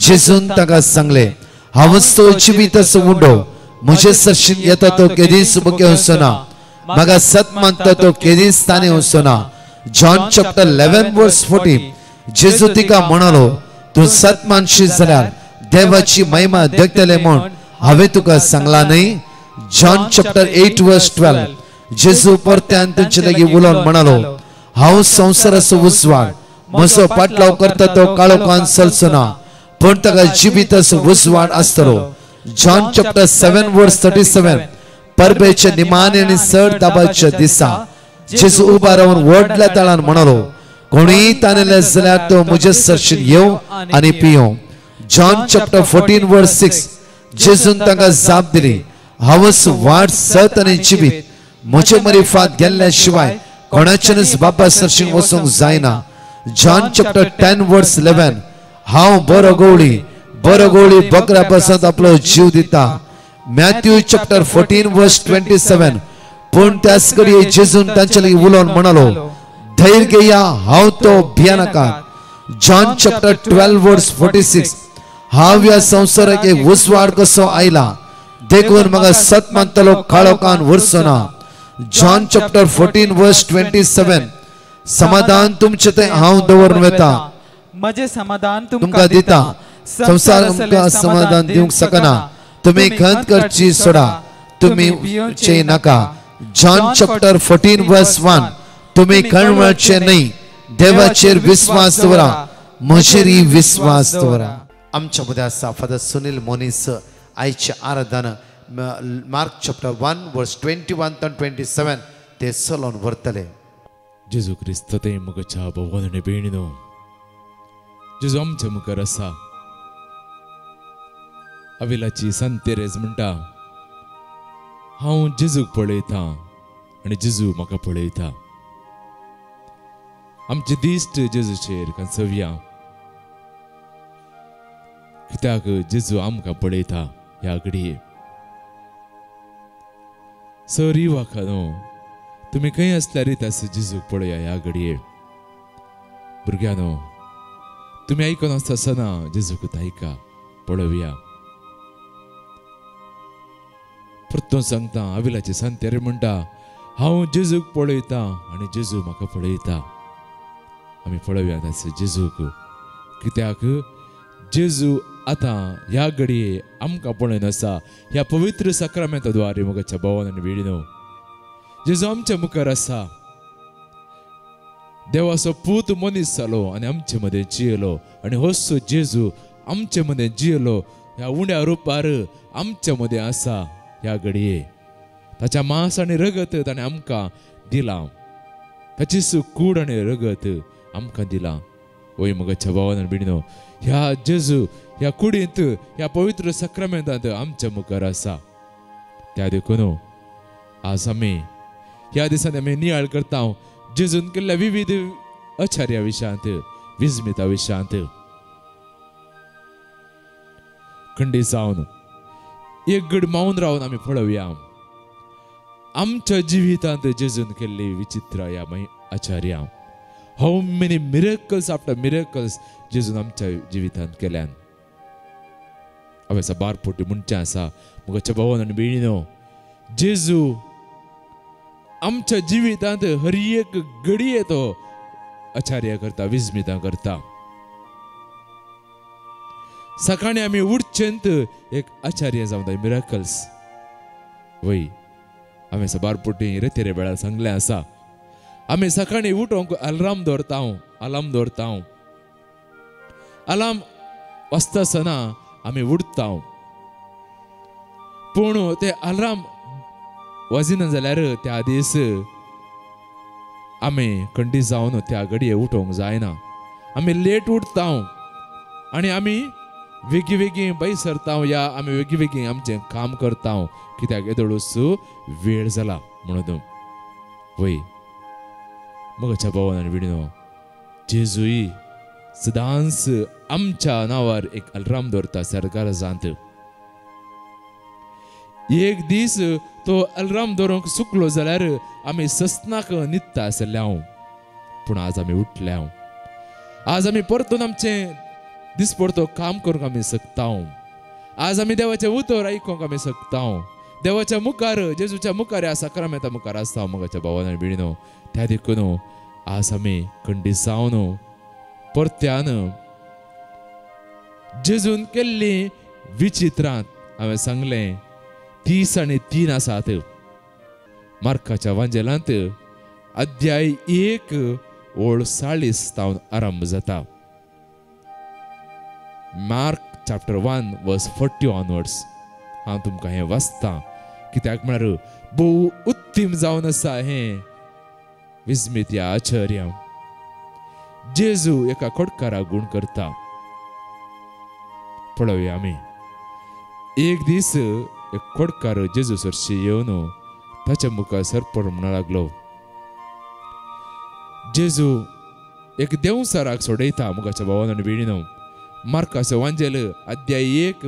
जेजून ताका सांगले हांवच तो जिविताचो उंडो म्हजे सरशीन येता तो केदीस उबके वचना म्हाका सत मानता तो केदीस ताणे वचना जॉन चॅप्टर 11 वर्स 40 जेजू तिका म्हणालो तू सत मानशी जाल्यार देवाची महिमा देखतले म्हण हांवें तुका सांगला न्ही जॉन चॅप्टर 8 वर्स 12 जेजू परत्यान तांचे लागीं उलोवन म्हणालो हांव संवसाराचो उजवाड म्हजो पाटलाव करता तो काळोखान चलचो पण ताका जिविताचो उजवाड आसतलो जॉन चॅप्टर 7 वर्स 37 परबेच्या निमाणे आनी चड दाबाच्या दिसा जेजू उबा रावन व्हडल्या ताळान म्हणालो कोणी ताणले जाल्यार तो म्हजे सरशीन येव आनी पियो जॉन चॅप्टर 14 वर्स 6 जेजून ताका जाप दिली हांवच वाट सत आनी जिवीत म्हजे मरिफात गेल्ल्या शिवाय कोणाच्यानच बापा सरशीन वचूंक जायना जॉन चॅप्टर 10 वर्स 11 हांव बरो गवळी बकरा पासत आपलो जीव दिता मॅथ्यू चॅप्टर 14 वर्स 27 पण त्याच घडये जेजून तांचे लागीं उलोवन म्हणालो धैर्य घेया हांव तो भिया नाका जॉन चॅप्टर 12 वर्स 46 हांव ह्या संवसाराक एक उजवाड कसो आयला देखून म्हाका सत मानतलो काळोखान उरचो ना जॉन चॅप्टर 14 वर्स 27 समाधान तुमचे ते हांव दवरून वेता म्हजे समाधान तुमकां दिता संसार आमकां समाधान दिवंक शकना तुम्ही खंत करची सोडा तुम्ही भिवचे नाका जॉन चॅप्टर 14 वर्स 1 तुम्ही कळवळचे नाही देवाचेर विश्वास दवरा म्हजेरी विश्वास दवरा आमच्या मध्ये आसा फादर सुनील मोनीस आयचे आराधन मार्क चॅप्टर 1 वर्स 21 to 27 ते सलोन वर्तले जेजू क्रिस्त ते मुखाच्या भगवान बेणीनो जेजू आमच्या मुखार आसा अविलाची संतेरेज म्हणटा हांव जेजूक पळयता आनी जेजू म्हाका पळयता आमचे दिश्ट जेजूचेर कंसवया कित्याक जेजू आमकां पळयता ह्या घडये सरी वाखानो तुम्ही खंय असल्यार तास जेजूक पळया ह्या घडये भुरग्यानो तुम्ही आयकून आसतना जेजूक आयका पळोवया परतून सांगता अविलाची संतेर म्हणटा हांव जेजूक पळयता आनी जेजू म्हाका पळयता आमी पळोवया तास जेजूक कित्याक जेजू आतां ह्या घडये आमकां पळयन आसा ह्या पवित्र सक्रामेंताद्वारे मोगाच्या भावान आनी भयणीनो जेजू आमच्या मुखार आसा देवाचो पूत मनीस जालो आनी आमचे मदें जियेलो आनी होसो जेजू आमचे मदें जियेलो ह्या उण्या रुपार आमच्या मदें आसा ह्या घडये ताच्या मांस आनी रगत ताणें आमकां दिला ताची कूड आनी रगत आमकां दिला ओय मोगाच्या भावान आनी भयणीनो ह्या जेजू ह्या कुडींत ह्या पवित्र सक्रामेंतांत आमच्या मुखार आसा त्या देखून आज आमी ह्या दिसांनी आमी नियाळ करता जेजून केल्ल्या विविध आचार्या विशयांत विस्मिता विशयांत खंडी जावन एक घड मावन रावन आमी पळोवया आमच्या जिवितांत जेजून केल्ली विचित्र ह्या आचार्या how many miracles after miracles जेजून आमच्या जिवितांत केल्यान हांवें बारपोटी म्हणचें आसा मुगाच्या भावान आनी भयणीनो जेजू आमच्या जिवितांत हर एक घडये तो आचार्य करता विस्मिता करता सकाळी आमी उठचेंत एक आचार्य जावन जाय मिरेकल्स वय हांवें बारपोटी रेतेरे वेळार सांगलें आसा आमी सकाळी उठोंक अलार्म दवरता अलार्म वाजतासतना आमी उठता पूण ते अलार्म वाजिना जाल्यार त्या दीस आमी खंडी जावन त्या घडये उठोंक जायना आमी लेट उठता आनी आमी वेगी वेगी बाई सरता या आमी वेगी वेगी आमचें काम करता कित्याक येदोळूच वेळ जाला म्हणून वय मोगाच्या भावान आनी भयणीनो जेजूय सदांच आमच्या नांवार एक अलार्म दवरता सरकार जांत एक दीस तो अलार्म दवरूंक चुकलो जाल्यार आमी सस्नाक न्हिदता आसल्या पूण आज आमी उठल्या आज आमी परतून आमचें दिसपरतो काम करूंक आमी शकता आज आमी देवाचें उतर आयकूंक आमी शकता देवाच्या मुखार जेजूच्या मुखार ह्या सक्रामेंता मुखार आसता मोगाच्या भावान आनी भयणीनो त्या देखून आज आमी खंडी जावन परत्यान जेजून केल्ली विचित्रांत हांवें सांगलें 30 आनी 3 आसात मार्काच्या वांजेलांत अध्याय 1 ओळ 40 तावन आरंभ जाता मार्क चॅप्टर 1 वर्स 40 ऑनवर्ड्स हांव तुमकां हें वाचतां कित्याक म्हळ्यार भोव उत्तीम जावन आसा हें विस्मित ह्या आचार्या जेजू एका खोडकाराक गूण करता पळोवया आमी एक दीस एक खोडकार जेजू सरशी येवन ताच्या मुखार सरपड म्हणूंक लागलो जेजू एक देवसाराक सोडयता मुखाच्या भावान आनी भयणीनो मार्काचो वांजेल अध्याय 1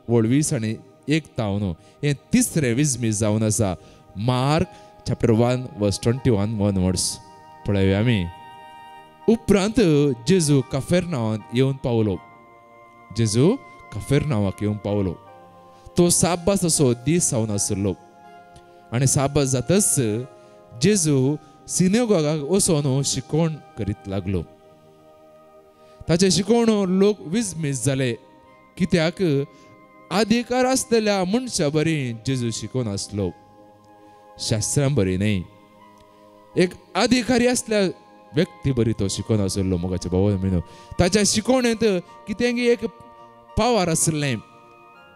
ओळ 20 आनी 1 तावन हें तिसरें विस्मीत जावन आसा मार्क चॅप्टर 1 वर्स 21 ऑनवर्ड्स पळोवया आमी उपरांत जेजू कफेरनावांत येवन पावलो जेजू कफेरनावाक येवन पावलो तो साबास असो दीस जावन आसलो आनी साबास जातच जेजू सिनेगोगाक वचोन शिकोवण करीत लागलो ताचे शिकोवण लोक विस्मीत जाले, कित्याक अधिकार आसलेल्या मनशा बरी जेजू शिकोवन आसलो, शास्त्रां बरी न्ही. एक अधिकारी असल्या व्यक्ती बरी तो शिकोवन आसलो. मोगाचे भाव म्हणून ताच्या शिकोवणेंत कितें एक पावर आसलें,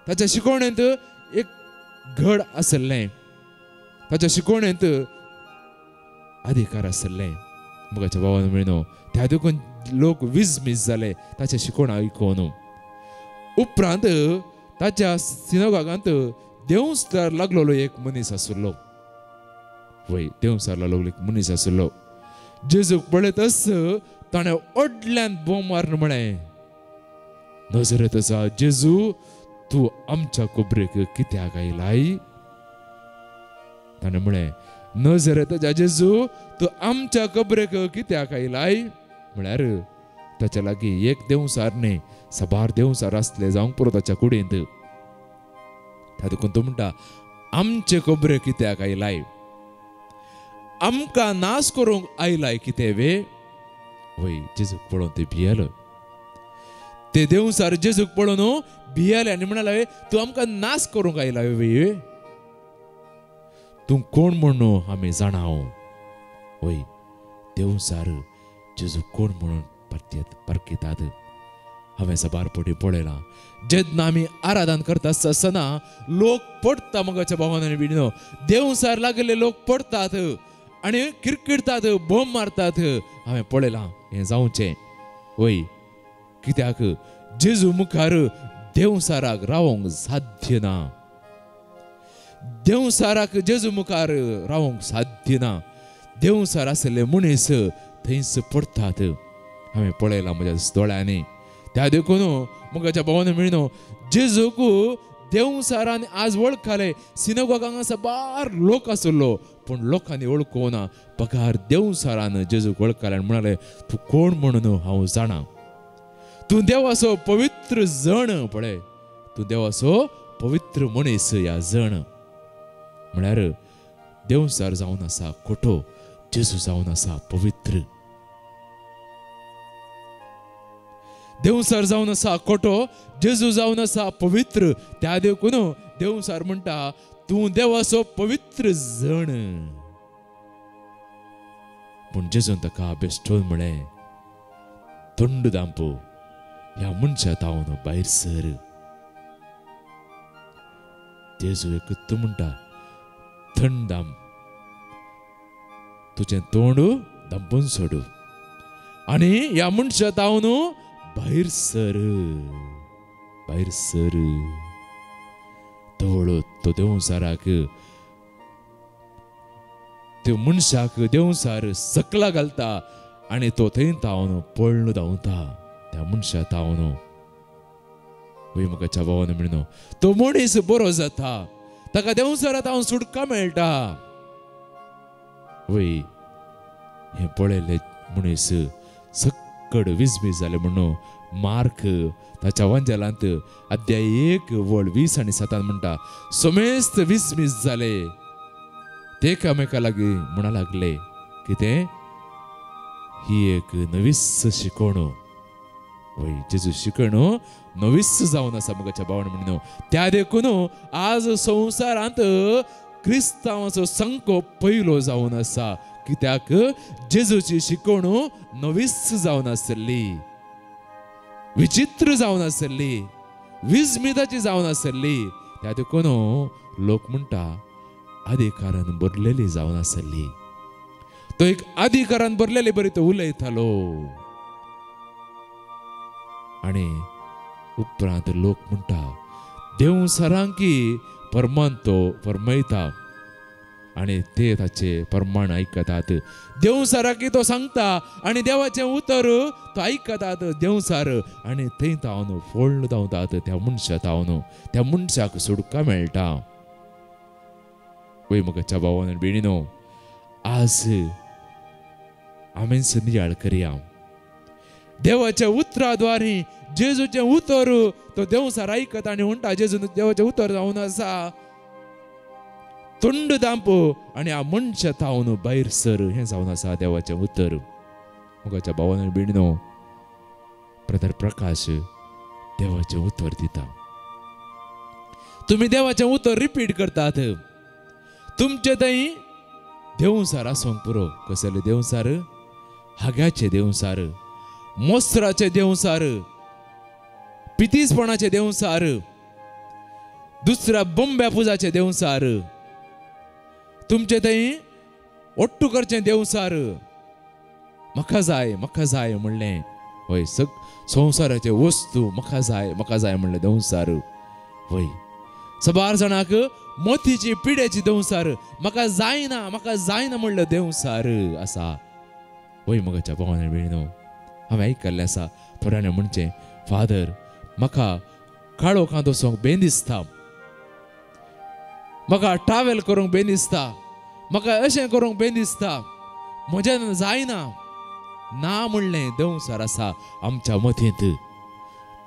ताच्या शिकोवणेंत एक घड आसलें, ताच्या शिकोवणेंत अधिकार आसलें. मोगाच्या भावान म्हणून त्या देखून लोक विस्मीत जाले ताचें शिकोवण आयकून. उपरांत ताच्या सिनोगागांत देंवचार लागलेलो एक मनीस आसलो. वय देंवचार लागलेलो एक मनीस आसलो. जेजूक पळयतच ताणें ओडल्यान बोंब मारून म्हळें, नजरेतचा जेजू, तूं आमच्या कोबरेक कित्याक आयलाय? ताणें म्हळें, नजरेतचा जेजू, तूं आमच्या कोबरेक कित्याक आयलाय? म्हळ्यार ताच्या लागीं एक देंवचार न्ही, साबार देंवचार आसले जावंक पुरो ताच्या कुडींत. त्या देखून तो म्हणटा, आमचे कोबरे कित्याक आयलाय? आमकां नाश करूंक आयलाय कितें वे? वय जेजूक पळोवन ते भियेलो. ते देंवचार जेजूक पळोवन भियेले आनी म्हणाले, तूं आमकां नाश करूंक आयलाय वे? तूं कोण म्हणून आमी जाणाव. वय देंवचार जेजूक कोण म्हणून परकितात. हांवें साबार पटी पळयलां, जेन्ना आमी आराधन करता आसतना लोक पडटा. मोगाच्या भावान आनी भयणीनो, देंवचार लागले लोक पडटात आनी किरकिरतात, बोंब मारतात. हांवें पळयलां हें जावचें. वय कित्याक जेजू मुखार देंवचाराक रावोंक साध्य ना. देंवचाराक जेजू मुखार रावोंक साध्य ना. देंवचार आसले मनीस थंयच पडटात. हांवें पळयलां म्हज्या दोळ्यांनी. त्या देखून मोगाच्या भावान भयणीनो, जेजूक देंवचारान आज वळखले. सिनोगागांत साबार लोक आसलो, पूण लोकांनी वळखूंक ना. पगार देंवचारान जेजूक वळखले आनी म्हणाले, तूं कोण म्हणून हांव जाणा. तूं देवाचो पवित्र जण. पळय, तूं देवाचो पवित्र मनीस ह्या जण. म्हळ्यार देंवचार जावन आसा खोटो, जेजू जावन आसा पवित्र. देंवचार जावन आसा खोटो, जेजू जावन आसा पवित्र. त्या देखून देंवचार म्हणटा, तूं देवाचो पवित्र जण. पूण जेजून ताका बेश्टोन म्हळें, थंड दांपो, ह्या मनशा तावन भायर सर. जेजू एकूच म्हणटा, थंड दाम, तुजें तोंड दांपून सोड आनी ह्या मनशा तावन भायर सर, भायर सर. तवळो तो देंवचाराक, त्या मनशाक देंवचार सकला घालता आनी तो थंय तावन पळून धांवता त्या मनशा तावन. वय मोगाच्या भावान म्हणून तो मनीस बरो जाता, ताका देंवचारा तावन सुटका मेळटा. वय हें पळयले मनीस सक्कड विस्मीत जाले म्हणून मार्क ताच्या वंजलांत अध्याय 1 वळ 20 आनी 7 म्हणटा, समेस्त विस्मीत जाले. ते एकामेका लागीं म्हणा लागले, कितें? ही एक नवीस शिकवण. वय जेजू शिकवण नवीस जावन आसा मोगाच्या भावान म्हणून. त्या देखून आज संवसारांत क्रिस्तांवाचो संको पयलो जावन आसा, कित्याक जेजूची शिकवण नवीस जावन आसली, विचित्र जावन आसली, विस्मिताची जावन आसली. त्या देखून लोक म्हणटा अधिकारान भरलेली जावन आसली. तो एक अधिकारान भरलेली बरी तो उलयतालो. आनी उपरांत लोक म्हणटा देंवचारांकी परमान तो फरमयता आनी ते ताचे प्रमाण आयकतात. देंवचाराकी तो सांगता आनी देवाचें उतर तो आयकतात देंवचार आनी थंय तावन फोळ्ळ धांवतात त्या मनशा तावन. त्या मनशाक सुटका मेळटा. वय मोगाच्या भावान आनी भयणीनो, आज आमी संध्याळ करया. देवाच्या उतराद्वारे जेजूचें उतर तो देंवचार आयकता आनी म्हणटा जेजून देवाचें उतर जावन आसा, थंड दांप आनी ह्या मनशा तावन भायर सर. हें जावन आसा देवाचें उतर. मोगाच्या भावान आनी भयणीनो, ब्रदर प्रकाश देवाचें उतर दिता. तुम्ही देवाचें उतर रिपीट करतात. तुमचे थंय देवसार आसूंक पुरो. कसले देवसार? हाग्याचे देवसार, मोस्त्राचे देवसार, पितीसपणाचे देवसार, दुसऱ्या बोंब्या पुजाचे देवसार, तुमचे थंय ओट्टू करचे देवसार. म्हाका जाय म्हणलें. होय, संवसाराचे वस्तू म्हाका जाय म्हणलें देवसार. होय, सबार जाणांक मोतीची पिड्याची देवसार म्हाका जायना म्हणलें देवसार आसा. होय मगाच्या भावांनी भयणीनो, हांवें आयकल्लें आसा थोड्याने म्हणचें, फादर म्हाका काळो कांदो सोंग बेन दिसता, म्हाका ट्रॅव्हल करूंक बेन दिसता, म्हाका अशें करूंक बेन दिसता, म्हज्यान जायना. ना म्हणलें देवसार आसा आमच्या मतींत.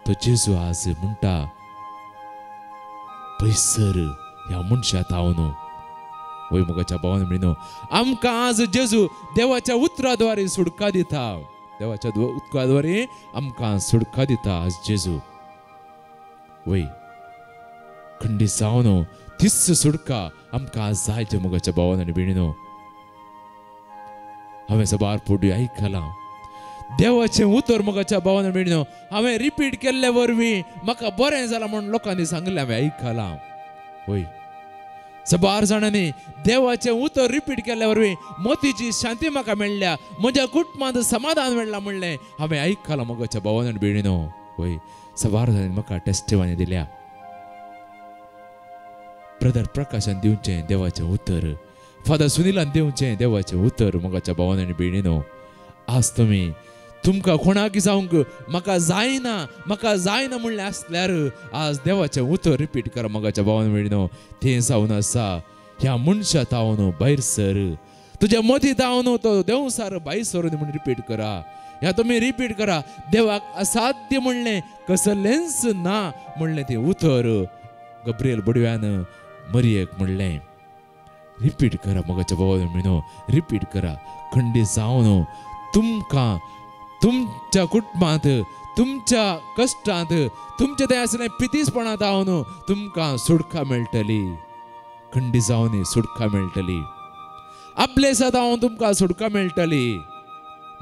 तो जेजू आज म्हणटा, पयसर ह्या मनशा तावन. वय मगाच्या भावान म्हणून आमकां आज जेजू देवाच्या उतराद्वारे सुडका दिता. देवाच्या उतराद्वारे आमकां सुडका दिता आज जेजू. वय खंडी जावन तिस सुडका आमकां आज जायचे मगाच्या भावान आनी भयणीनो. हांवें सबार पोटी आयकलां देवाचें उतर मगाच्या भावान आनी भयणीनो. हांवें रिपीट केल्ले वरवीं म्हाका बरें जालां म्हणून लोकांनी सांगलें, हांवें आयकलां. वय सबार जाणांनी देवाचें उतर रिपीट केल्या वरवीं मोतीची शांती म्हाका मेळ्ळ्या, म्हज्या कुटुंबांत समाधान मेळ्ळां म्हणलें हांवें आयकलां मगाच्या भावान आनी भयणीनो. वय सबार जाणांनी म्हाका टेस्टिमनी दिल्या. ब्रदर प्रकाशान दिवचें देवाचें उतर, फादर सुनीलान दिवचें देवाचें उतर मगाच्या भावान आनी भयणीनो. आज तुमकां कोणाक जावंक म्हाका जायना म्हणलें आसल्यार आज देवाचें उतर रिपीट करा मगाच्या भावान भयणीनो. थंय जावन आसा ह्या मनशा तावन भायर सर, तुज्या मती तावन तो देवसार भायर सर म्हणून रिपीट करा. ह्या तुमी रिपीट करा. देवाक असाध्य म्हणलें कसलेंच ना म्हणलें तें उतर गब्रियल बडव्यान मरियेक म्हणलें. रिपीट करा मगाच्या भावान भयणीनो, रिपीट करा. खंडी जावन तुमकां तुमच्या कुटुंबांत, तुमच्या कश्टांत, तुमच्या थंय आसलें पितीसपणांत हांव तुमकां सुडका मेळटली. खंडी जावन सुडका मेळटली. आपले सदां हांव तुमकां सुडका मेळटली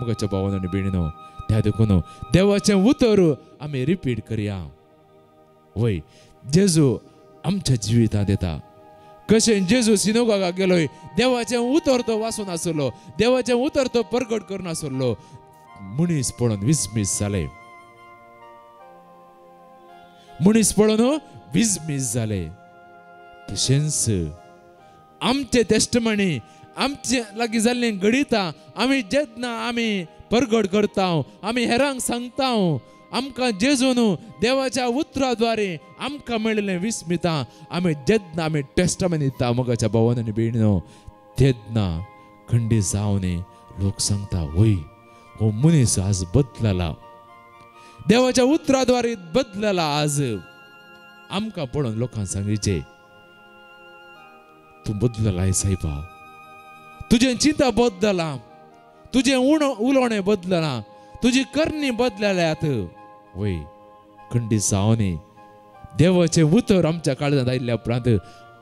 मगाच्या भावान आनी भयणीनो. त्या देखून देवाचें उतर आमी रिपीट करया. वय जेजू आमच्या जिवितांत येता. कशें जेजू सिनोगागाक गेलोय, देवाचें उतर तो वाचून आसलो, देवाचें उतर तो प्रगट करून आसलो. मनीस पळोवन विस्मीस जाले, मनीस पळोवन विस्मीस जाले. तशेंच आमचे टेस्टमनी आमचे लागीं जाल्लें घडिता आमी जेन्ना आमी प्रगट करता, आमी हेरांक सांगता, आमकां जेजून देवाच्या उतराद्वारे आमकां मेळिल्लें विस्मितां आमी जेन्ना आमी टेस्टमनी दिता मगाच्या भावान आनी भयणीनो, तेन्ना खंडी जावन लोक सांगता, वय हो मनीस आज बदलला, देवाच्या उतराद्वारे बदलला. आज आमकां पळोवन लोकांक सांगचे, तूं बदलला सायबा, तुजें चिंता बदलला, तुजें उलोवणें बदलना, तुजी करणी बदलल्यात. वय खंडी जावन देवाचें उतर आमच्या काळजांत आयिल्ल्या उपरांत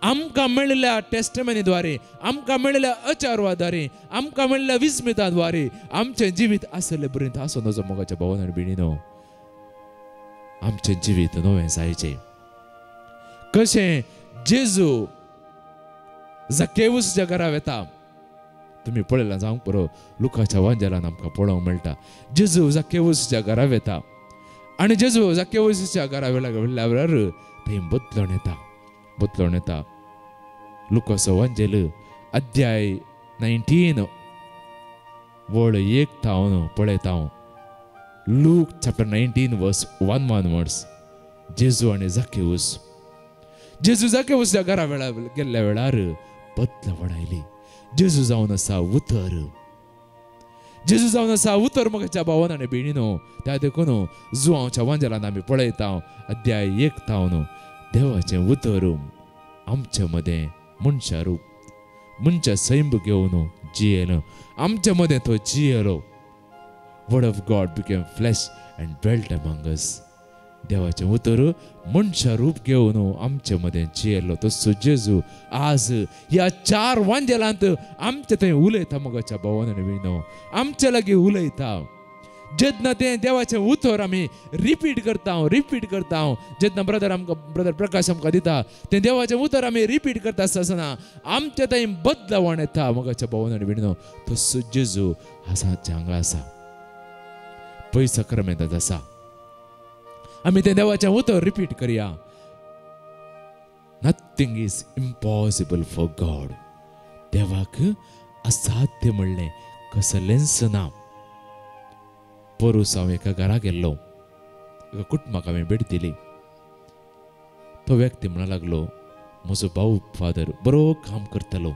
आमकां मेळिल्ल्या टेस्टमनीद्वारे, आमकां मेळिल्ल्या अचारवाद्वारे, आमकां मेळिल्ल्या विस्मिताद्वारे आमचें जिवीत आसले पर्यंत आसूं नजो मोगाच्या भावान आनी भयणीनो. आमचें जिवीत नवें जायचें. कशें जेजू झक्केऊसच्या घरा वेता, तुम्ही पळयलां जावंक पुरो, लुकाच्या वांजेलान आमकां पळोवंक मेळटा. जेजू झक्केऊसच्या घरा वेता आनी जेजू झक्केऊसच्या घरा वेळार थंय बदलून येता. लुकाचो वांजेल अध्याय 19 वळ 1 तावन पळयता. लूक चॅप्टर 19 वर्स 1 जेजू आनी झक्केऊस. जेजू झक्केऊसच्या घरा गेल्ल्या वेळार बदल आयली. जेजू जावन आसा उतर, जेजू जावन आसा उतर मगाच्या भावान आनी भयणीनो. त्या देखून जुआंवच्या वांजेलान आमी पळयता अध्याय 1 तावन देवाचें उतर आमचे मदें मनशा रूप, मनशा सैम घेवन जियेलो. आमचे मदें तो जियेलो word of God became flesh and dwelt among us. देवाचे उतर मनशा रूप घेवन आमचे मध्ये जियेलो तो जेजू आज ह्या 4 वांजेलांत आमचे थंय उलयता मोगाच्या भावान विणो आमचे लागीं उलयता जेन्ना तें देवाचें उतर आमी रिपीट करता जेन्ना ब्रदर प्रकाश आमकां दिता तें देवाचें उतर आमी रिपीट करता आसतना आमचे थंय बदलावण येता मोगाच्या भावान विणो तो जेजू आसा हांगा आसा पय सक्रामेंतांत आसा आमी तें देवाचें उतर रिपीट करया nothing is impossible for God देवाक असाध्य म्हणलें कसलेंच ना पोरूस हांव एका घरा गेल्लो एका कुटुंबाक हांवें भेट दिली तो व्यक्ती म्हणूंक लागलो म्हजो भाऊ फादर बरो काम करतलो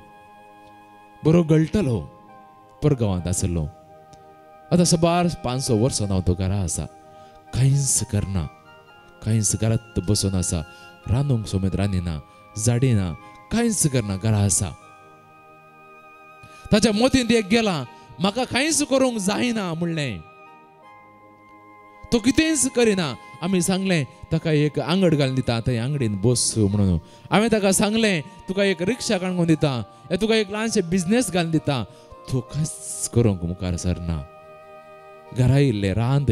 बरो गळटलो परगांवांत आसलो आतां सबार 500 वर्सां हांव तो घरा आसा कांयच करना कांयच घरांत बसून आसा रांदूंक सोमेत रांदिना झाडिना कांयच करना घरा आसा ताच्या मोतीन एक गेला म्हाका कांयच करूंक जायना म्हणलें तो कितेंच करिना आमी सांगलें ताका एक आंगड घालून दिता थंय आंगडीन बस म्हणून हांवें ताका सांगलें तुका एक रिक्षा काडून दिता तुका एक ल्हानशें बिझनेस घालून दिता तूं कांयच करूंक मुखार सरना घरा इल्लें रांद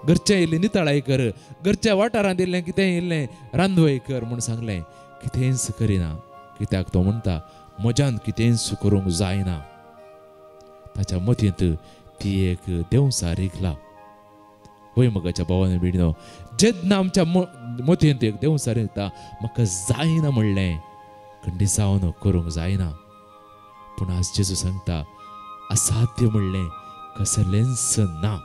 घरचें इल्लें नितळाय कर घरच्या वाठारांत इल्लें कितें इल्लें रांदवय कर म्हूण सांगलें कितेंच करिना कित्याक तो म्हणटा म्हज्यान कितेंच करूंक जायना ताच्या मतींत ती एक देवसार रिगला वय मगाच्या भावान बिडनो जेन्ना आमच्या मतींत एक देवसार येता म्हाका जायना म्हणलें खंडी जावन करूंक जायना पूण आज जेजू सांगता असाध्य म्हणलें कसलेंच ना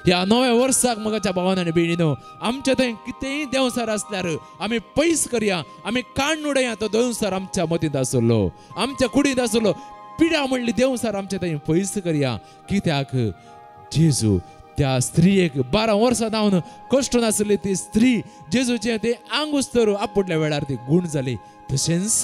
ह्या नव्या वर्साक मगाच्या भावान आनी बिडीनो आमच्या थंय कितेंय देवसार आसल्यार आमी पयस करया आमी काडून उडया तो देवसार आमच्या मतींत आसलो आमच्या कुडींत आसलो पिड्या म्हणली देवसार आमच्या थंय पयस करया कित्याक जेजू त्या स्त्रीयेक 12 वर्सां जावन कश्ट नासली ती स्त्री जेजूचे ते आंगुस्तर आपटल्या वेळार ती गुण जाली तशेंच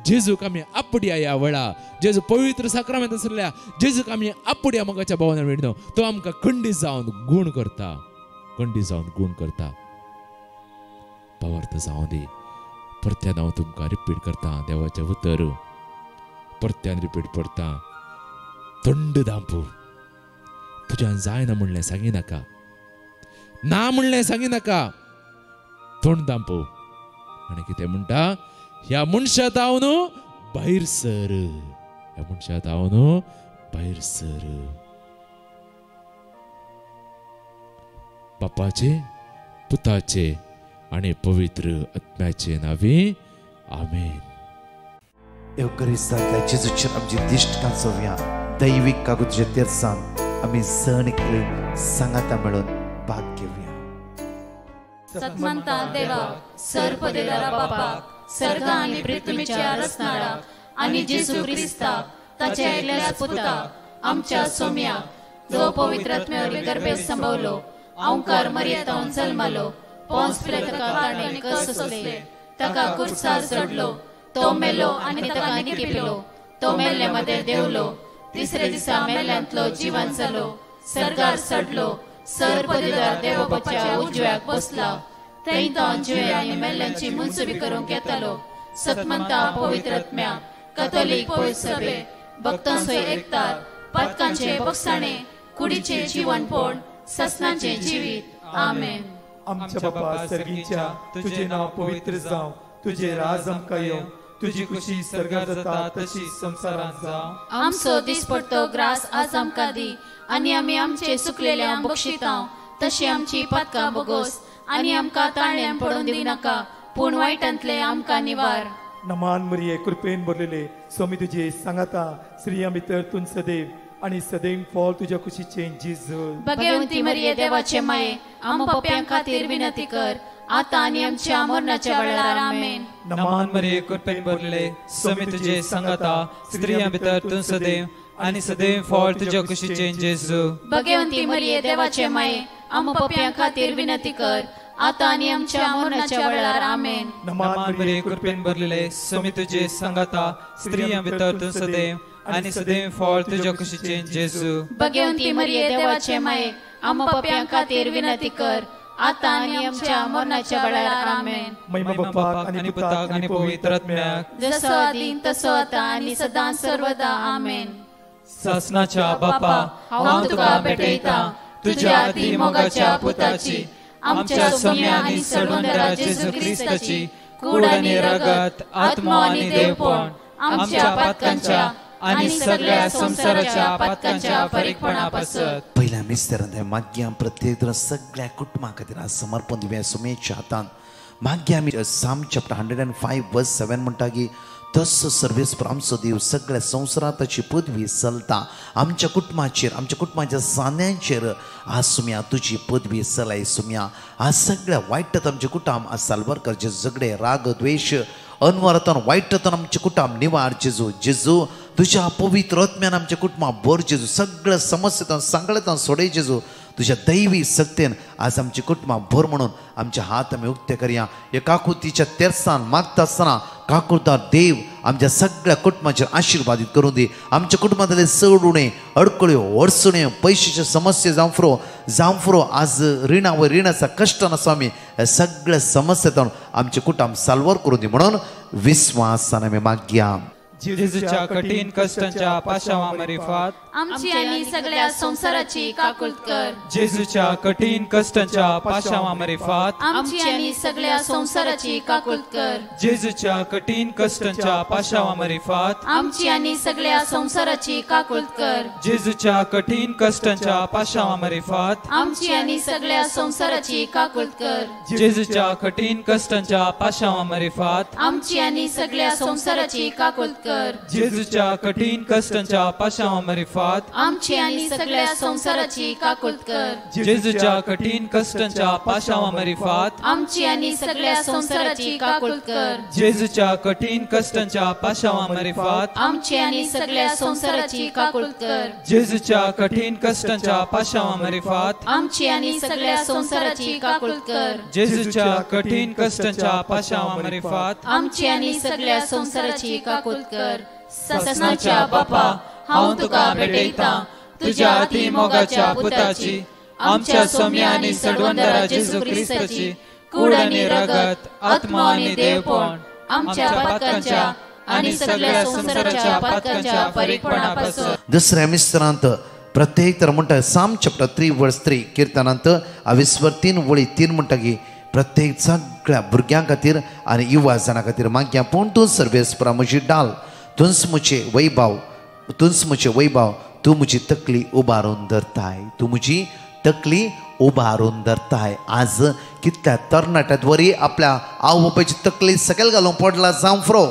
जेजूक आमी आपडया ह्या वेळा जेजू पवित्र साक्रामेंत आसल्या जेजूक आमी आपडया मोगाच्या भावान विणो तो आमकां खंडी जावन गुण करता पावर्थ जावन दी परत्यान हांव तुमकां रिपीट करता देवाचें उतर परत्यान रिपीट करता थंड दांपू तुज्यान जायना म्हणलें सांगी नाका ना म्हणलें सांगी नाका तोंड दांपो आनी कितें म्हणटा ह्या मनशांत हांव न्हू भायर सर ह्या मनशांत हांव न्हू भायर सर बापाचे पुताचे आनी पवित्र आत्म्याचे नांवी आमेन एवकरिस्तांतल्या जेजूचेर आमची दिश्ट कांचोवया दैवीक कागुदच्या तेर्सान आमी सण केली सांगाता मेळून भाग घेवया सतमंता देवा सर्वपदेदारा बापाक सर्ग आनी पृथ्वीच्या रचणारा आनी जेजू ख्रिस्ता ताच्या एकल्या पुताक आमच्या सोम्या जो पवित्र आत्म्यावरवी गर्भे संभवलो ओंकार मर्यादावन जल्मलो पोंस पिलाताका ताणें कस सोसले ताका कुर्सार चडलो तो मेलो आनी ताका निकेपिलो तो मेल्ले मध्ये देवलो तिसरे दिसा मेल्यांतलो जिवन जालो सर्गार चडलो सर्वपदेदार देव बापाच्या उजव्याक बसला थंय तो जिवे आनी मेल्ल्यांची मुनसुबी करूंक येतालो सतमंता पवित्र आत्म्या कॅथोलिक पवित्र सभे भक्तांचो एकतार पातकांचे बगसाणे कुडीचे जीवनपण ससनांचे जिवीत आमेन आमच्या बापा सर्गीच्या तुझे नाव पवित्र जावं तुझे राज आमकां येवं तुझी खुशी सर्गात जाता तशी संसारात जावं आमचो दिसपडतो ग्रास आज आमकां दी आनी आमी आमचे सुकलेल्या बक्षितांव तशी आमची पातकां बोगोस आनी आमकां ताळ्यान पडून दिव नाका पूण वायटांतले आमकां निवार नमान मरिये कृपेन भरलेले स्वामी तुझे सांगाता स्त्रियां भितर तूं सदैव आणि सदैव फॉल तुझ्या खुशीचे जेजू भगवंती मरिये देवाचे माये आम पप्यां खातीर विनंती कर आता आनी आमच्या मरणाच्या वेळार आमेन नमान मरिये कृपेन भरलेले स्वामी तुझे सांगाता स्त्रियां भितर तूं सदैव आणि सदैव फॉल तुझ्या खुशीचे जेजू भगवंती मरिये देवाचे माये आम पप्यां खातीर विनंती कर आता आनी आमच्या मरणाच्या वेळार आमेन नमान मरिये कृपेन भरलेले स्वामी तुझे सांगाता स्त्रियां भितर तूं सदैव आणि सदैव फॉल तुझ्या खुशीचे जेजू भगवंती मरिये देवाचे माये आम पाप्यां खातीर विनंती कर आता आनी आमच्या मरणाच्या वेळार आमेन. महिमा बापाक आनी पुताक आनी पवित्र आत्म्याक जसो आदीं तसो आता आनी सदां सर्वदा आमेन. सासनाच्या बापा हांव तुका भेटयता तुज्या अति मोगाच्या पुताची आमच्या सौम्य आनी सडवंदरा जेजू क्रिस्ताची कूड आनी रगत आत्मा आनी देवपण आमच्या पातकांच्या आनी सगळ्या संसाराच्या पातकांच्या परिकपणा पासत. पहिल्या मिस्टरान माग्या प्रत्येक दिवस सगळ्या कुटुंबा खातीर समर्पण दिवया सुमेच्या हातान. माग्या आमी साम चॅप्टर 105 वर्स 7 म्हणटा की तस सर्वेस पर आमचो देव सगळ्या संवसारात ताची पदवी चलता. आमच्या कुटुंबाचेर आमच्या कुटुंबाच्या सान्यांचेर आज सुम्या तुजी पदवी चलाय. सुम्या आज सगळ्या वायटात आमचे कुटुंब आज सालवार जे झगडे राग द्वेष अनवरतान वायटातून आमचे कुटुंब निवार जेजू. जेजू तुझ्या पवित्र आत्म्यान आमच्या कुटुंबा बोर जेजू सगळ्या समस्येतून सांगळेतून सोडय जेजू. तुझ्या दैवी शक्तीन आज आमची कुटुंबा भर म्हणून आमचे हात आमी उक्ते करया. हे काकुतीच्या तेरसान मागता आसतना काकुतार देव आमच्या सगळ्या कुटुंबाचेर आशिर्वादीत करून दी. आमच्या कुटुंबातले चड उणे अडकळ्यो अडचण्यो पयशाचे समस्या जावं फुरो आज रिणावर रिणाचा कष्ट नसो आमी सगळ्या समस्येतून आमचे कुटुंब साल्वार करून दी म्हणून विश्वासान आमी मागया. जेजूच्या कठीण कष्टांच्या पाशावा मरिफात आमची आणि सगळ्या संसाराची काकुळत कर. जेजूच्या कठीण कष्टांच्या पाशावा मरिफात आमची आणि सगळ्या संसाराची काकुळत कर. जेजूच्या कठीण कष्टांच्या पाशावा मरिफात आमची आणि सगळ्या संसाराची काकुळत कर. जेजूच्या कठीण कष्टांच्या पाशावा मरिफात आमची आणि सगळ्या संसाराची काकुळत कर. जेजूच्या कठीण कष्टांच्या पाशावा मरिफात आमची आणि सगळ्या संसाराची काकुळत कर. जेजूच्या कठीण कष्टांच्या पाशावा मरिफात आमची आणि सगळ्या संसाराची काकुळत कर. जेजूच्या कठीण कष्टांच्या पाशावा मरिफात आमची आणि सगळ्या संसाराची काकुळत कर. जेजूच्या कठीण कष्टांच्या पाशावा मरिफात आमची आणि सगळ्या संसाराची काकुळत कर. जेजूच्या कठीण कष्टांच्या पाशावा मरिफात आमची आणि सगळ्या संसाराची काकुळत कर. जेजूच्या कठीण कष्टांच्या पाशावा मरिफात आमची आणि सगळ्या संसाराची काकुळत कर. ससनाच्या बापा हांव तुका भेटयता तुज्या अति मोगाच्या पुताची आमच्या सौम्य आनी सडवंदरा जेजू क्रिस्ताची कूड आनी रगत आत्मा आनी देवपण आमच्या पातकांच्या आनी सगळ्या संसाराच्या पातकांच्या परिकपणा पासत. दुसऱ्या मिस्त्रांत प्रत्येक तर म्हणटा साम चॅप्टर 3 वर्स 3 किर्तनांत 23 वळी 3 म्हणटा की प्रत्येक सगळ्या भुरग्यां खातीर आनी युवा जाणां खातीर माग्या पूण तूं सर्वेस्परा म्हजी डाल तुंस मुझे वैभव तू मुझी तकली उबारून धरताय. तू मुझी तकली उबारून धरताय. आज कितल्या तरणाट्यात वरी आपल्या आवय बापायची तकली सकयल घालून पडला जावं फुरो.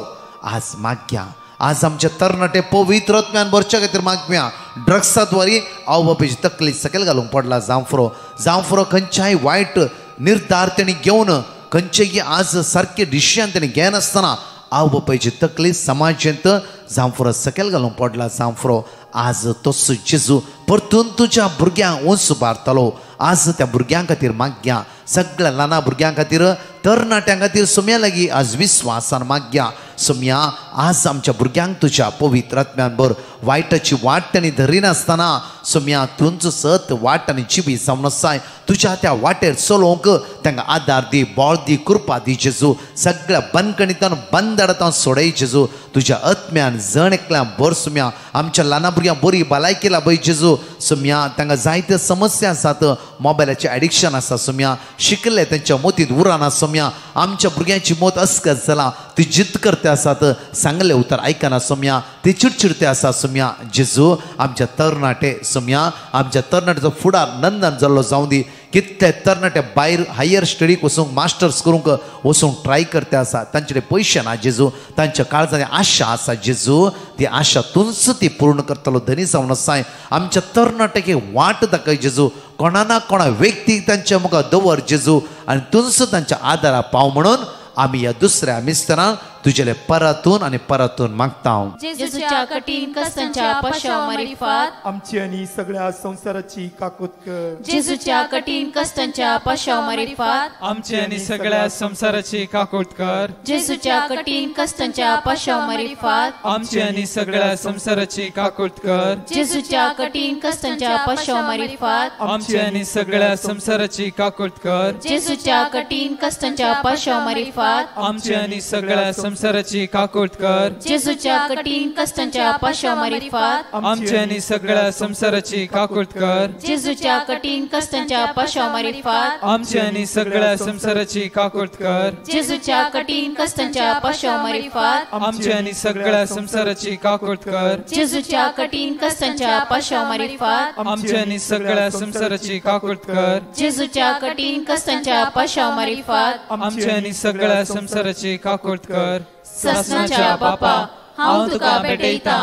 आज माग्या आज आमच्या तरणाटे पवित्र आत्म्यान भरच्या खातीर मागया. ड्रग्सात वरी आवय बापायची तकली सकयल घालून पडला जावं फुरो. खंयच्याय वायट निर्धार तेणी घेवन खंयचेय आज सारके डिसिजन तेणी घेनासतना आवय बापायची तकली समाजांत जावं फुरो सकयल घालून पडला जावं फुरो. आज तसो जेजू परतून तुज्या भुरग्यांक उंच उबारतलो. आज त्या भुरग्यां खातीर माग्या सगळ्या ल्हान भुरग्यां खातीर तरणाट्यां खातीर सुम्या लागीं आज विश्वासान माग्या. सुम्या आज आमच्या भुरग्यांक तुज्या पवित्र आत्म्यान भर वायटाची वाट तेणी धरिनासतना सुम्या तुमचो सत वाट आनी जिबी जावन आसाय. तुज्या त्या वाटेर चलोवंक तांकां आदार दी बोळ दी कृपा दी जेजू. सगळ्या बंदकणींतल्यान बंदडांत सोडय जेजू. तुज्या आत्म्यान जण एकल्यान भर सुम्या आमच्या ल्हान भुरग्यांक बरी भलायकी लाभय जेजू. सुम्या तांकां जायत्यो समस्या आसात. मोबायलाचें एडिक्शन आसा सुम्या. शिकले तेंच्या मोतीत उराना सुम्या. आमच्या भुरग्यांची मोत अस्कत जाला. ती जिद्द करते आसात सांगले उतर आयकना सुम्या. ती चिडचिडते आसा सुम्या. जेजू आमच्या तरणाटे सुम्या आमच्या तरणाट्याचो फुडार नंदन जाल्लो जावं दी. कितले तरणाटे भायर हायर स्टडीक वचूंक मास्टर्स करूंक वचूंक ट्राय करते आसा. तांचे पयशे ना जेजू. तांच्या काळजांनी आशा आसा जेजू. ती आशा तुंच ती पूर्ण करतलो धनी जावन आसाय. आमच्या तरणाट्याक वाट दाखय जेजू. कोणा ना कोणा व्यक्तीक तांच्या मुखार दवर जेजू आनी तुंच तांच्या आदारा पाव म्हणून आमी ह्या दुसऱ्या मिस्टरान तुझेले परतून आणि परतून मागता हांव. जेजूच्या कठीण कष्टांच्या पाशा मारिफात आमची आणि सगळ्या संसाराची काकूत कर. जेजूच्या कठीण कष्टांच्या पाशा मारिफात आमची आणि सगळ्या संसाराची काकूत कर. जेजूच्या कठीण कष्टांच्या पाशा मारिफात आमची आणि सगळ्या संसाराची काकूत कर. जेजूच्या कठीण कष्टांच्या पाशा मारिफात आमची आणि सगळ्या संसाराची काकूत कर. जेजूच्या कठीण कष्टांच्या पाशा मारिफात आमची आणि सगळ्या संसाराची काकूत कर. जेजूच्या कठीण कष्टांच्या पाशा मारिफात आमची आणि सगळ्या संसाराची काकूत कर. जेजूच्या कठीण कष्टांच्या पाशा मारिफात आमची आणि सगळ्या संसाराची काकूत कर. जेजूच्या कठीण कष्टांच्या पाशा मारिफात आमची आणि सगळ्या संसाराची काकूत कर. जेजूच्या कठीण कष्टांच्या पाशा मारिफात आमची आणि सगळ्या संसाराची काकूत कर. जेजूच्या कठीण कष्टांच्या पाशा मारिफात आमची आणि सगळ्या संसाराची काकूत कर. ससनाच्या बापा हांव तुका भेटयता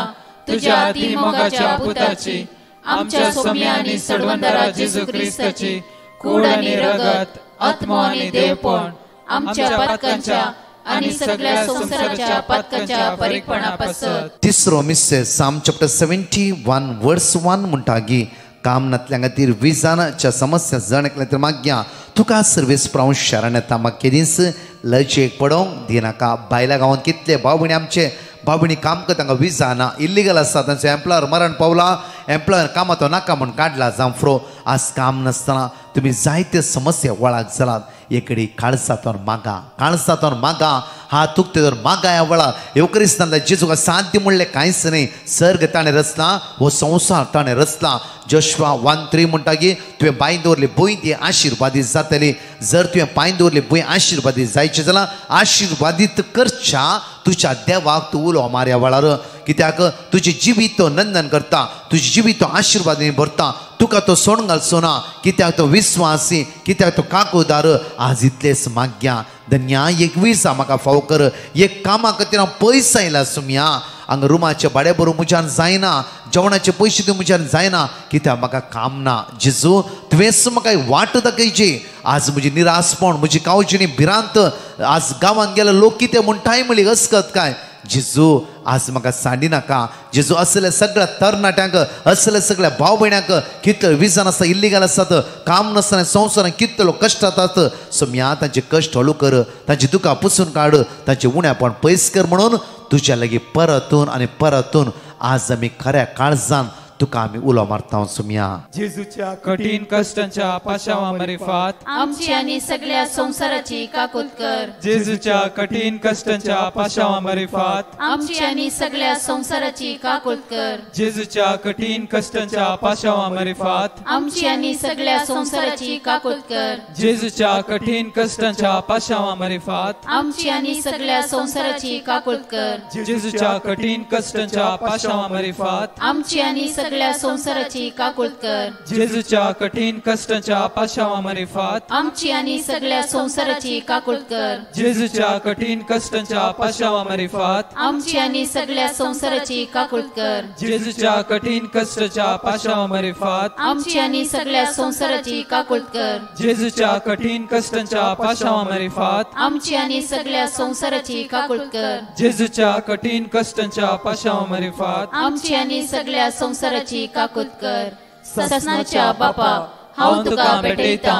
तुझ्या अतिमोगाच्या पुताची आमच्या सोम्या आणि सडवंदरा जेजू ख्रिस्ताची कूड आणि रगत आत्मो आणि देवपण आमच्या पातकांच्या आणि सगळ्या संसाराच्या पातकांच्या परीकपणा पासत. तिसरो मिस्से साम चॅप्टर 71 वर्स 1 म्हणटा की काम नातल्या खातीर विजानाच्या समस्या जण एकल्या तर मागया तुका सर्वीस प्रावन शारान येता मागे दीस लयचेक पडोवंक दिनाका. भायल्या गांवांत कितले भाव भयणी आमचे भाव भयणी काम करता तांकां विजा ना, इल्लीगल आसा, तांचो एम्प्लॉयर मरण पावला, एम्प्लॉयर कामाचो नाका म्हूण काडला जांफ्रो. आज काम नासतना तुमी जायते समस्या वळाक जालात. एकडे काळसातोन मागा हा तुक तर मागा ह्या वेळा येवकरिस्तानला जेजूका साध्य म्हणले कांयच नाही. सर्ग ताणें रचला, हो संवसार ताणें रचला. जोशुआ 1:3 म्हणटा की तुवें बांय दवरली भूंय ती आशिर्वादीत जातली. जर तुवें पांय दवरली भूंय आशिर्वादीत जायचें जाल्यार आशिर्वादीत करच्या तुज्या देवाक तूं उलो मार ह्या वेळार. कित्याक तुजें जिवीत तो नंदन करता, तुजें जिवीत तो आशिर्वादांनी भरता. तुका तो सोड घालचो ना, कित्याक तो विस्वासी, कित्याक तो काकूदार. आज इतलेच माग्या धन्या एक विजा म्हाका फाव कर. एक कामा खातीर हांव पयस आयला सुम्या. हांगा रुमाचे भाडे भरूंक म्हज्यान जायना, जेवणाचे पयशे दिवंक म्हज्यान जायना, कित्याक म्हाका काम ना. जेजू तुवेंच म्हाका वाट दाखयची. आज म्हजी निरासपण, म्हजी कावजिणी भिरांत आज गांवांत गेले लोक कितें म्हणटाय म्हळी हसकत काय. जेजू आज म्हाका सांडी नाका. जेजू असले सगळ्या तरणाट्यांक, असले सगळ्या भाव भयण्यांक कितले विजान आसा, इल्लीगल आसात, काम नासतना संवसारांत कितले लोक कश्ट जातात. सोम्या तांचे कश्ट हळू कर, तांची दुकां पुसून काड, तांचे उण्यापण पयस कर. म्हणून तुज्या लागीं परतून आणि परतून आज आमी खऱ्या काळजान तुका आमी उलो मारता. सुम्या जेजूच्या कठीण कष्टांच्या पाशावा मारिफात आमची आणि सगळ्या संसाराची काकूत कर. जेजूच्या कठीण कष्टांच्या पाशावा मारिफात आमची आणि सगळ्या संसाराची काकूत कर. जेजूच्या कठीण कष्टांच्या पाशावा मारिफात आमची आणि सगळ्या संसाराची काकूत कर. जेजूच्या कठीण कष्टांच्या पाशावा मारिफात आमची आणि सगळ्या संसाराची काकूत कर. जेजूच्या कठीण कष्टांच्या पाशावा मारिफात आमची आणि सगळ्या संसाराची काकूत कर. जेजूच्या कठीण कष्टांच्या पाशावा मारिफात आमची आणि सगळ्या संसाराची काकूत कर. जेजूच्या कठीण कष्टांच्या पाशावा मारिफात आमची आणि सगळ्या संसाराची काकूत कर. जेजूच्या कठीण कष्टाच्या पाशावा मारिफात आमची आणि सगळ्या संसाराची काकूत कर. जेजूच्या कठीण कष्टांच्या पाशावा मारिफात आमची आणि सगळ्या संसाराची काकूत कर. जेजूच्या कठीण कष्टांच्या पाशावा मारिफात आमची आणि सगळ्या संसाराची काकूत कर. ससनाच्या बापा हांव तुका भेटयता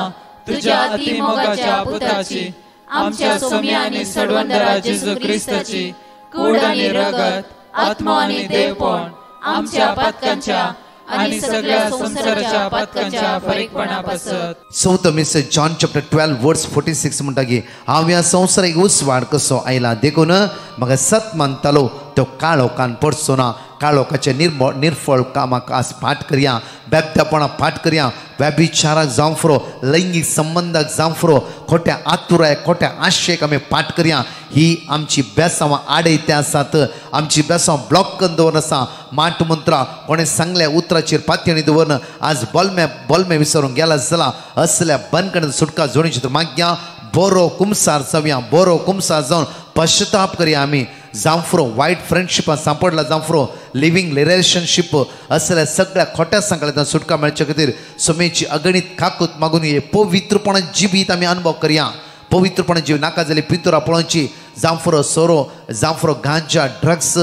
तुझ्या अतिमोगाच्या पुताची आमच्या सोम्या आणि सडवंदरा जेजू ख्रिस्ताची कूड आणि रगत आत्मो आणि देवपण आमच्या पातकांच्या आणि सगळ्या संसाराच्या पातकांच्या फरीकपणा पासत. चौथो मेसेज जॉन चॅप्टर 12 वर्स 46 म्हणटा की हांव ह्या संवसाराक उसवाड कसो आयला देखून म्हाका सत मानतालो तो काळोखान पडचो ना. काळोखाचे निर्फळ कामाक आज फाट करया, बेबद्यापणाक फाट करया, व्यभिचाराक जावं फुरो, लैंगीक संबंधाक जावं फुरो, खोट्या आतुराय खोट्या आशेक आमी फाट करया. ही आमची बेसांवां आडयते आसात, आमची बेसांवां ब्लॉक करून दवरून आसा. माट मंत्रा कोणें सांगल्या उतराचेर पातयणी दवरून आज बोलमे विसरून गेला जाल्यार असल्या बंदकडेन सुटका जोडीची तर मागया. बरो कुमसार जावया, बरो कुमसार जावन पश्चाताप करया आमी. जांफ्रो वायट फ्रेंडशिपां सांपडला, जांफ्रो लिव्हिंग रिलेशनशीप असल्या सगळ्या खोट्या सांगल्यात सुटका मेळचे खातीर सोमेची अगणित काकूत मागून ये. पवित्रपणाची जिवीत आमी अनुभव करया. पवित्रपणाची नाका जाली पितुरां पळोवची, जावं फुरो सोरो जावं फुरो गांजा ड्रग्स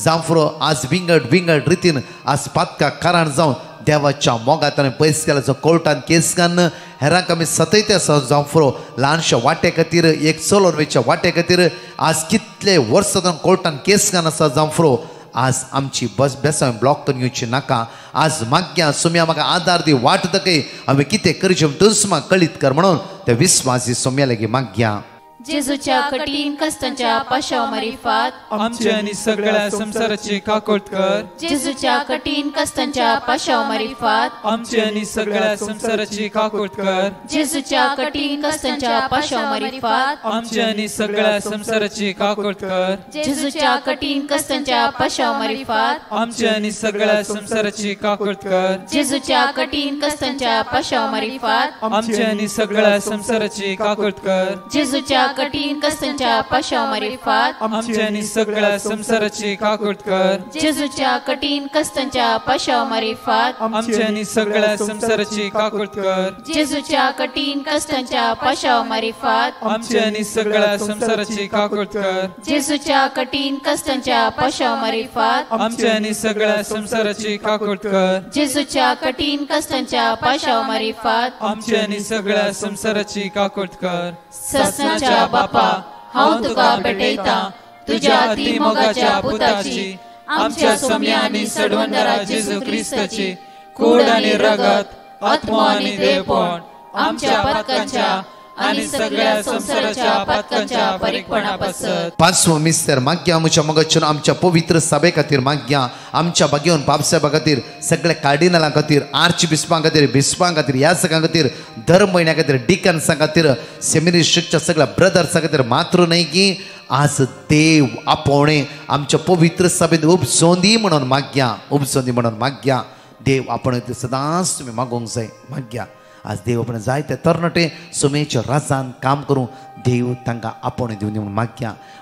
जावं फुरो आज विंगड रितीन आज पातका कारण जावन देवाच्या मोगात आनी पयस केल्याचो कोर्टान केस घालून हेरांक आमी सतयते आसा जावं फुरो ल्हानशा वाटे खातीर एक चलोन वयच्या वाटे खातीर आज कितले वर्स जावन कोर्टान केस घालून आसा जावं फुरो आज आमची बस बेसाय ब्लॉक करून येवची नाका आज माग्या सोम्या म्हाका आदार दी वाट दकय हांवें कितें करचें तुस म्हाका कळीत कर म्हणून ते विस्वासी सोम्या लागीं माग्या जेजूच्या कठीण कष्टांच्या पाशाव मारिफात आमची आणि सगळ्या संसाराची काकोट कर. जेजूच्या कठीण कष्टांच्या पाशाव मारिफात आमची आणि सगळ्या संसाराची काकोट कर. जेजूच्या कठीण कष्टांच्या पाशाव मारिफात आमची आणि सगळ्या संसाराची काकोट कर. जेजूच्या कठीण कष्टांच्या पाशाव मारिफात आमची आणि सगळ्या संसाराची काकोट कर. जेजूच्या कठीण कष्टांच्या पाशाव मारिफात आमची आणि सगळ्या संसाराची काकोट कर. जेजूच्या कठीण कष्टांच्या पाशाव मारिफात आमची आणि सगळ्या संसाराची काकोट कर. जेजूच्या कठीण कष्टांच्या पाशाव मारिफात आमची आणि सगळ्या संसाराची काकोट कर. जेजूच्या कठीण कष्टांच्या पाशाव मारिफात आमची आणि सगळ्या संसाराची काकोट कर. जेजूच्या कठीण कष्टांच्या पाशाव मारिफात आमची आणि सगळ्या संसाराची काकोट कर. जेजूच्या कठीण कष्टांच्या पाशाव मारिफात आमची आणि सगळ्या संसाराची काकोट कर. ससनाच्या बापा हांव तुका भेटयता तुझ्या अति मोगाच्या पुताची आमच्या सोम्या आनी सडवंदरा जेजू क्रिस्ताची कूड आनी रगत आत्मा आनी देवपण आमच्या पातकांच्या आनी सगळ्या संसाराच्या पातकांच्या परिकपणा पासत. पांचवो मिस्तर माग्या आमच्या मोगाच्यान आमच्या पवित्र सभे खातीर माग्या आमच्या बागेवन बाबसाहेबा खातीर सगळ्या कार्डिनलां खातीर आर्च बिस्पां खातीर ह्या सगळ्यां खातीर धर्म म्हयन्या खातीर डिकन्सां खातीर सेमिनिस्ट्रीच्या सगळ्या ब्रदर्सां खातीर मात्र न्हय की आज देव आपोवणे आमच्या पवित्र सभेत उपसोंदी म्हणून माग्या देव आपण सदांच तुम्ही मागोवंक जाय माग्या आज देव आपण जाय ते तरणाटे सोमेच्या राजान काम करूं देव तांकां आपोवणें दिवन म्हणून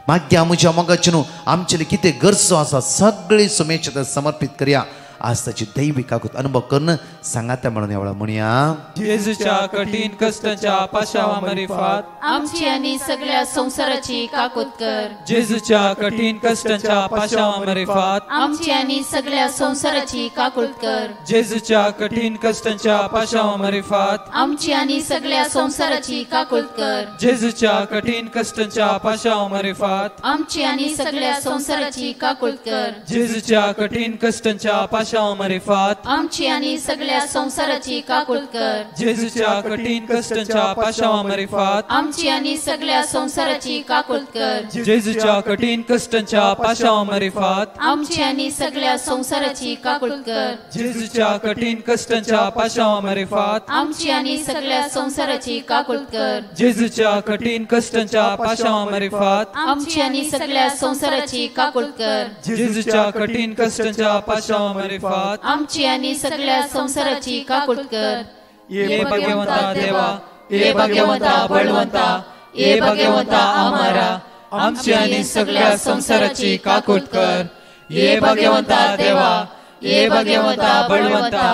माग्या म्हज्या मोगाचे न्हू आमचे कितें गरजो आसा सगळी सोमेच्या समर्पीत करया आज ताची दैविक अनुभव करून सांगाता म्हणून ह्या वेळा म्हणया जेजूच्या कठीण कष्टाच्या पाशावा मारिफात आमची आणि सगळ्या संसाराची काकूत कर. जेजूच्या कठीण कष्टाच्या पाशावा मारिफात आमची आणि सगळ्या संसाराची काकूत कर. जेजूच्या कठीण कष्टाच्या पाशावा मारिफात आमची आणि सगळ्या संसाराची काकूत कर. जेजूच्या कठीण कष्टाच्या पाशावा मारिफात आमची आणि सगळ्या संसाराची काकूत कर. जेजूच्या कठीण कष्टाच्या पाशावा मारिफात आमची आणि सगळ्या संसाराची काकूत कर. जेजूच्या कठीण कष्टाच्या पाशावा मारिफात आमची आणि सगळ्या संसाराची काकूत कर. जेजूच्या कठीण कष्टाच्या पाशावा मारिफात आमची आणि सगळ्या संसाराची काकूत कर. जेजूच्या कठीण कष्टाच्या पाशावा मारिफात आमची आणि सगळ्या संसाराची काकूत कर. जेजूच्या कठीण कष्टाच्या पाशावा मारिफात आमची आणि सगळ्या संसाराची काकूत कर. जेजूच्या कठीण कष्टाच्या पाशावा मारिफात आमची आणि सगळ्या संसाराची काकूत कर. ये भाग्यवंता देवा ये भाग्यवंता बळवंता ये भाग्यवंता आम्हारा आमची आणि सगळ्या संसाराची काकूट कर. ये भाग्यवंता देवा ये भाग्यवंता बळवंता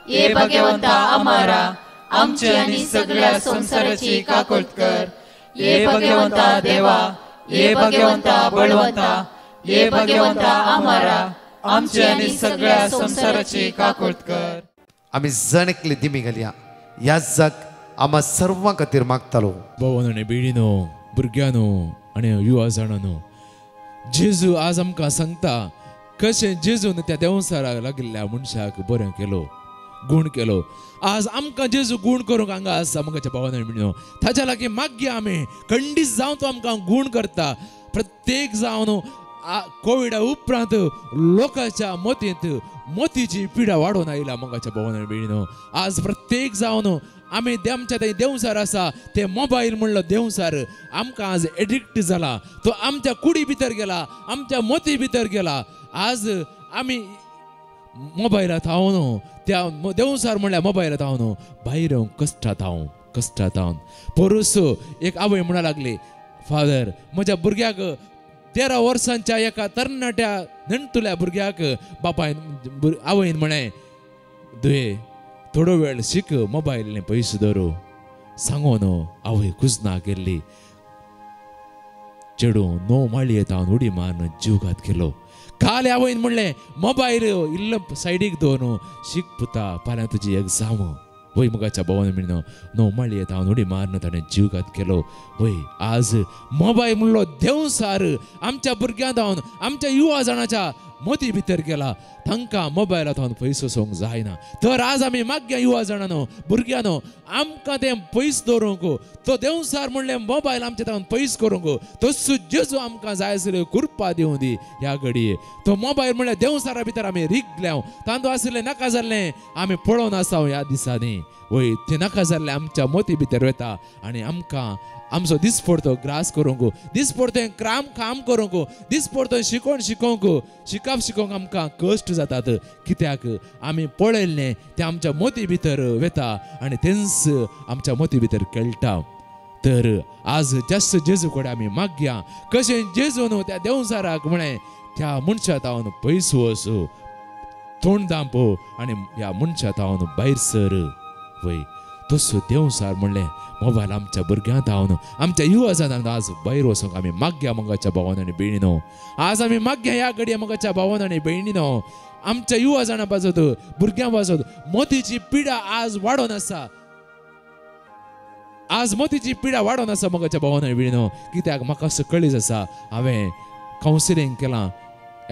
ये भाग्यवंता आम्हारा आमची आणि सगळ्या संसाराची काकूट कर. ये भाग्यवंता देवा ये भाग्यवंता बळवंता ये भाग्यवंता आम्हारा आमची आणि सगळ्या संसाराची काकूट कर. आम्ही जणकली दिमी घालया ह्या जग आम्हा सर्वां खातीर मागतालो. भवन आनी बेडीनो भुरग्यानो आनी युवा जाणांनो जेजू आज आमकां सांगता कशें जेजून त्या देवसाराक लागिल्ल्या मनशाक बरें केलो गूण केलो. आज आमकां जेजू गूण करूंक हांगा आसा आमकां भावन आनी बेडीनो ताच्या लागीं मागया आमी खंडीत जावन तो आमकां गूण करता. प्रत्येक जावन कोविडा उपरांत लोकांच्या मतींत मोतीची पिडा वाडून आयल्या मोगाच्या भवनान बेळीनो. आज प्रत्येक जावन आमी आमच्या थंय देवसार आसा ते मोबायल म्हणलो देवसार आमकां आज एडिक्ट जाला. तो आमच्या कुडी भितर गेला आमच्या मोती भितर गेला. आज आमी मोबायलांत हांव त्या देवसार म्हणल्यार मोबायलांत हांव भायर कश्टांत हांव परूस एक आवय म्हणा लागली फादर म्हज्या भुरग्याक 13 वर्सांच्या एका तरणाट्या नणतुल्या भुरग्याक बापायन आवयन म्हणे तुवें थोडो वेळ शिक मोबायलांनी पयशे धरू सांगून आवय कुजना गेल्ली. चेडू 9 माळी येता उडी मारून जीवघात केलो. काल आवयन म्हणलें मोबायल इल्लो सायडीक दवरून शिक पुता फाल्यां तुजी एग्जाम. वय मुगाच्या भावान म्हणलो 9 माळी येता उडी मारून ताणें जीवघात केलो. वय आज मोबायल म्हणलो देवसार आमच्या भुरग्यांक धांवन आमच्या युवा जाणाच्या मोती भितर गेला. तांकां मोबायलांत पयसो सोंक जायना. तर आज आमी माग्या युवा जाणांनो भुरग्यांनो आमकां तें पयस दवरूंक तो देवसार म्हणलें मोबायल आमचे तावन पयस करूंक तसो जेजू आमकां जाय आसल्यो कृपा दिवं दी. ह्या घडये तो मोबायल म्हणल्यार देवसारा भितर आमी रिगल्याव तांदूळ आसलें नाका जाल्लें आमी पळोवन आसाव ह्या दिसांनी. वय तें नाका जाल्लें आमच्या मोती भितर वता आनी आमकां आमचो दिसपडतो ग्रास करूंक दिसपडतो काम करूंक दिसपडतो शिकोवंक आमकां कश्ट जातात. कित्याक आमी पळयल्लें तें आमच्या मोती भितर वेता आनी तेंच आमच्या मोती भितर कळटा. तर आज जास्त जेजू कडेन आमी मागया कशें जेजून त्या देवसाराक म्हळें त्या मनशा तावन पयस वच तोंड दांपो आनी ह्या मनशा तावन भायर सर. वय तसो देवसार म्हणलें मोबायल आमच्या भुरग्यांक धांवन आमच्या युवा जाणांक आज भायर वचूंक आमी मागया मोगाच्या भावान आनी भयणीनो. आज आमी मागया ह्या घडये मोगाच्या भावान आनी भयणीनो आमच्या युवा जाणां पासत भुरग्यां पासत मोतीची पिडा आज वाडोन आसा. आज मोतीची पिडा वाडोन आसा मोगाच्या भावान आनी भयणीनो. कित्याक म्हाका असो कळीज आसा हांवें कावन्सिलींग केलां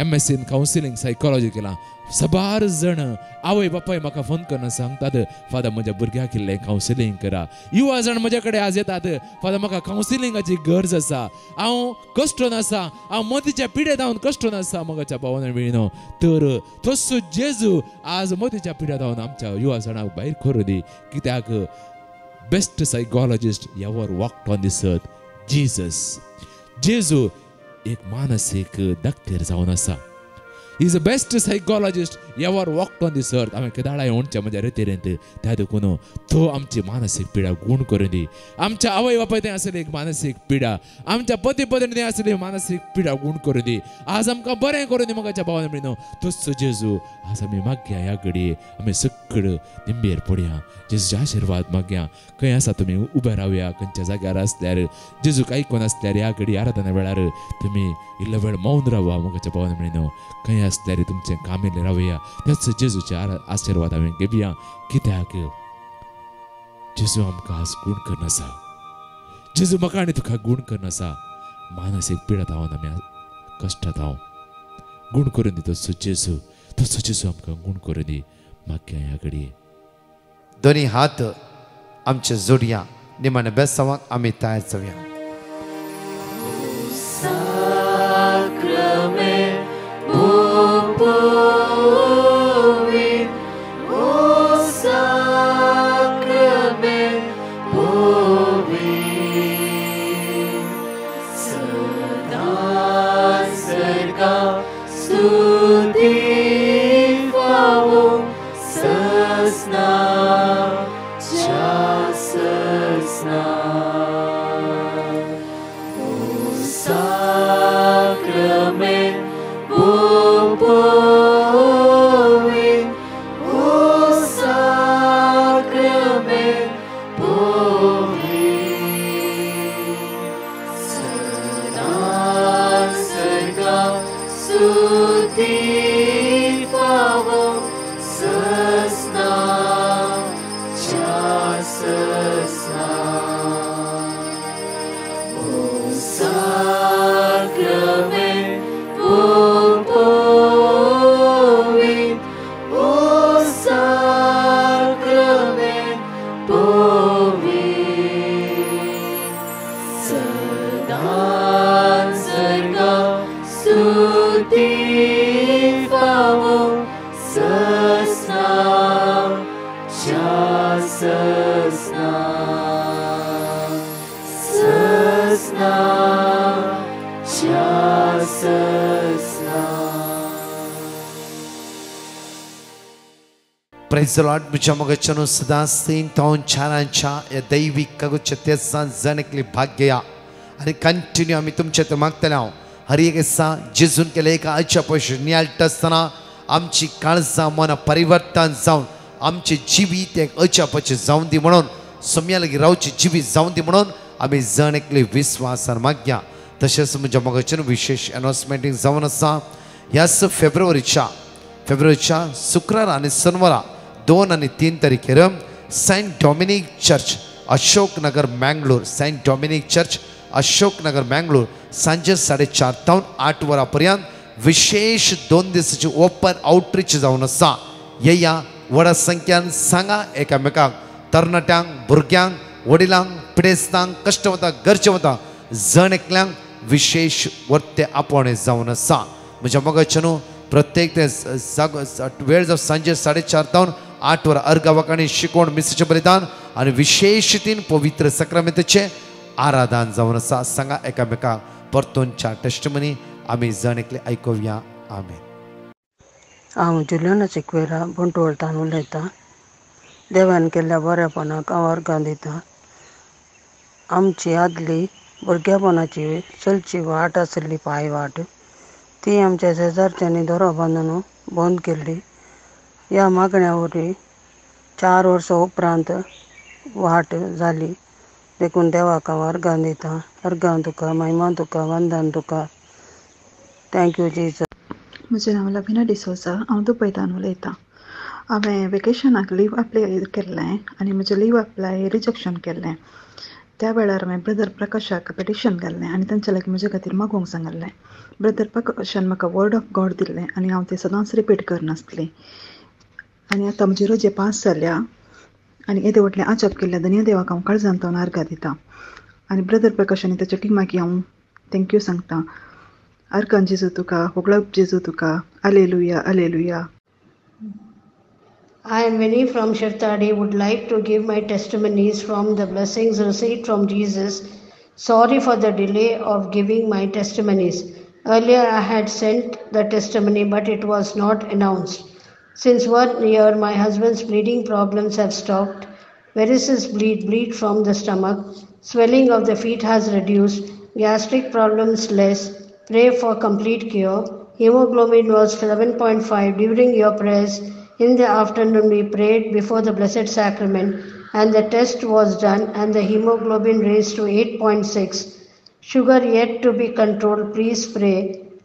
MSc कावन्सिलींग सायकोलॉजी केलां. सबार जण आवय बापाय म्हाका फोन करून सांगतात फादर म्हज्या भुरग्याक इल्लें कावन्सिलींग करा. युवा जण म्हजे कडेन आज येतात फादर म्हाका कावन्सिलिंगाची गरज आसा हांव कश्टून आसा हांव मोतीच्या पिड्यात धांवन कश्टून आसा मोगाच्या भावान भयणीनो. तर तसो जेजू आज मोतीच्या पिड्यात धांवन आमच्या युवा जणांक भायर करूं दी. कित्याक best psychologist ever walked on this earth Jesus. जेजू एक मानसीक दाक्तेर जावन आसा. He is the best psychologist ever walked on this earth. आमी केदाळा येवनच्या म्हज्या रितीरेंत त्या देखून तो आमची मानसीक पिडा गूण करून दी. आमच्या आवय बापाय तें आसली एक मानसीक पिडा आमच्या पती पत्नी तें आसली मानसीक पिडा गूण करून दी. आज आमकां बरें करून दी मोगाच्या भावान भयणीनो. तसो जेजू आज आमी मागया ह्या घडये आमी सकड निंबेर पडया जेजूचे आशिर्वाद मागया. खंय आसा तुमी उबे रावया खंयच्या जाग्यार आसल्यार जेजूक आयकून आसल्यार ह्या घडी आराधना वेळार तुमी इल्लो वेळ मौन रावा मोगाच्या भावान भयणीनो. खंय आसल्यार तुमचें कामील रावया त्याच जेजूचे आशिर्वाद हांवें घेवया. कित्याक जेजू आमकां आज गूण करन आसा. जेजू म्हाका आनी तुका गूण करन आसा. मानसीक पिडा धांवन आमी कश्टांत हांव गूण करून दी. तसो जेजू आमकां गूण करून दी. मागया ह्या घडये दोन्ही हात आमचे जोडया निमाणे बेसावाक आमी तयार जावया. Praise the Lord. मुझ्या मगचनो सदा सेन ताऊन छानांच्या या दैविक कागोच्या तेसान जाणकली भाग्या आणि कंटिन्यू आम्ही तुमच्या तर मागतले आहो. हर एक ऐसा जिजून केले एका अच्छा पैसे नियाल्ट असताना आमची काळजा मन परिवर्तन जाऊन आमची जीवित एक अच्छा पैसे जाऊन दी म्हणून सोम्याला रावची जीवित जाऊन दी म्हणून आम्ही जाणकली विश्वासान माग्या. तशेंच म्हज्या मोगाचेर विशेष अनाउन्समेंटींग जावन आसा. ह्याच फेब्रुवारीच्या शुक्रार आनी शनिवारा 2 आनी 3 तारखेर saint Dominic church Ashok Nagar Mangalore, saint Dominic church Ashok Nagar Mangalore सांजे 4:30 ते 8 वरां पर्यंत विशेष 2 दिसाची ओपन आउटरीच जावन आसा. येया व्हडा संख्यान सांगा एकामेकाक, तरणाट्यांक, भुरग्यांक, वडिलांक, पिडेस्तांक, कश्टवंतांक, गरजेवंतांक, जण एकल्यांक विशेष वर्ते आपोवणें जावन आसा. म्हज्या मोगाचें प्रत्येक ते वेळ जावन सांजे 4:30 ते 8 वरां अर्गावाकांनी शिकोवण मिसेचें बलिदान आनी विशेषतीन पवित्र सक्रामेंताचें आराधन जावन आसा. सांगा एकामेकाक परतूनच्या टेस्टमनी आमी जण एकले आयकुया. आमेन. हांव जुलियाना चिकवेरा बुंटवळतान उलयतां. देवान केल्ल्या बऱ्यापणाक हांव अर्गां दितां. आमची आदली भुरगेपणाची चलची वाट आसली पांय वाट, ती आमच्या शेजारच्यांनी दोरो बांदून बंद केल्ली. ह्या मागण्या वरवीं 4 वर्सां उपरांत वाट जाली. देखून देवाक हांव अर्गां दितां. अर्गां तुका, महिमा तुका, वंदन तुका. Thank you Jesus. म्हजें नांव लविना डिसोजा. हांव दुबयतान उलयतां. हांवें वेकेशनाक लीव अप्लाय केल्लें आनी म्हजें लीव अप्लाय रिजेक्शन केल्लें. त्या वेळार हांवें ब्रदर प्रकाशाक पेटिशन घाल्लें आनी तांचे लागीं म्हजे खातीर मागोवंक सांगलें. ब्रदर प्रकाशान म्हाका वर्ड ऑफ गॉड दिल्लें आनी हांव तें सदांच रिपीट करनासलें. आनी आतां म्हजी रजे पास जाल्या आनी येदे व्हडलें आजप केल्ल्या धन्य देवाक हांव काळजांतल्यान अर्गां दितां. आनी ब्रदर प्रकाश आनी ताच्या टिमाकी हांव थँक्यू सांगतां. अर्गां जेजू तुका, होगळप जेजू तुका. Alleluia, alleluia. I am Winnie from Shirtadi. Would like to give my testimonies from the blessings received from Jesus. Sorry for the delay of giving my testimonies. Earlier I had sent the testimony but it was not announced. Since 1 year my husband's bleeding problems have stopped. Varices bleed from the stomach. Swelling of the feet has reduced. Gastric problems less. Pray for complete cure. Hemoglobin was 7.5 during your prayers. In the afternoon we prayed before the Blessed Sacrament and the test was done and the hemoglobin raised to 8.6. Sugar yet to be controlled. Please pray.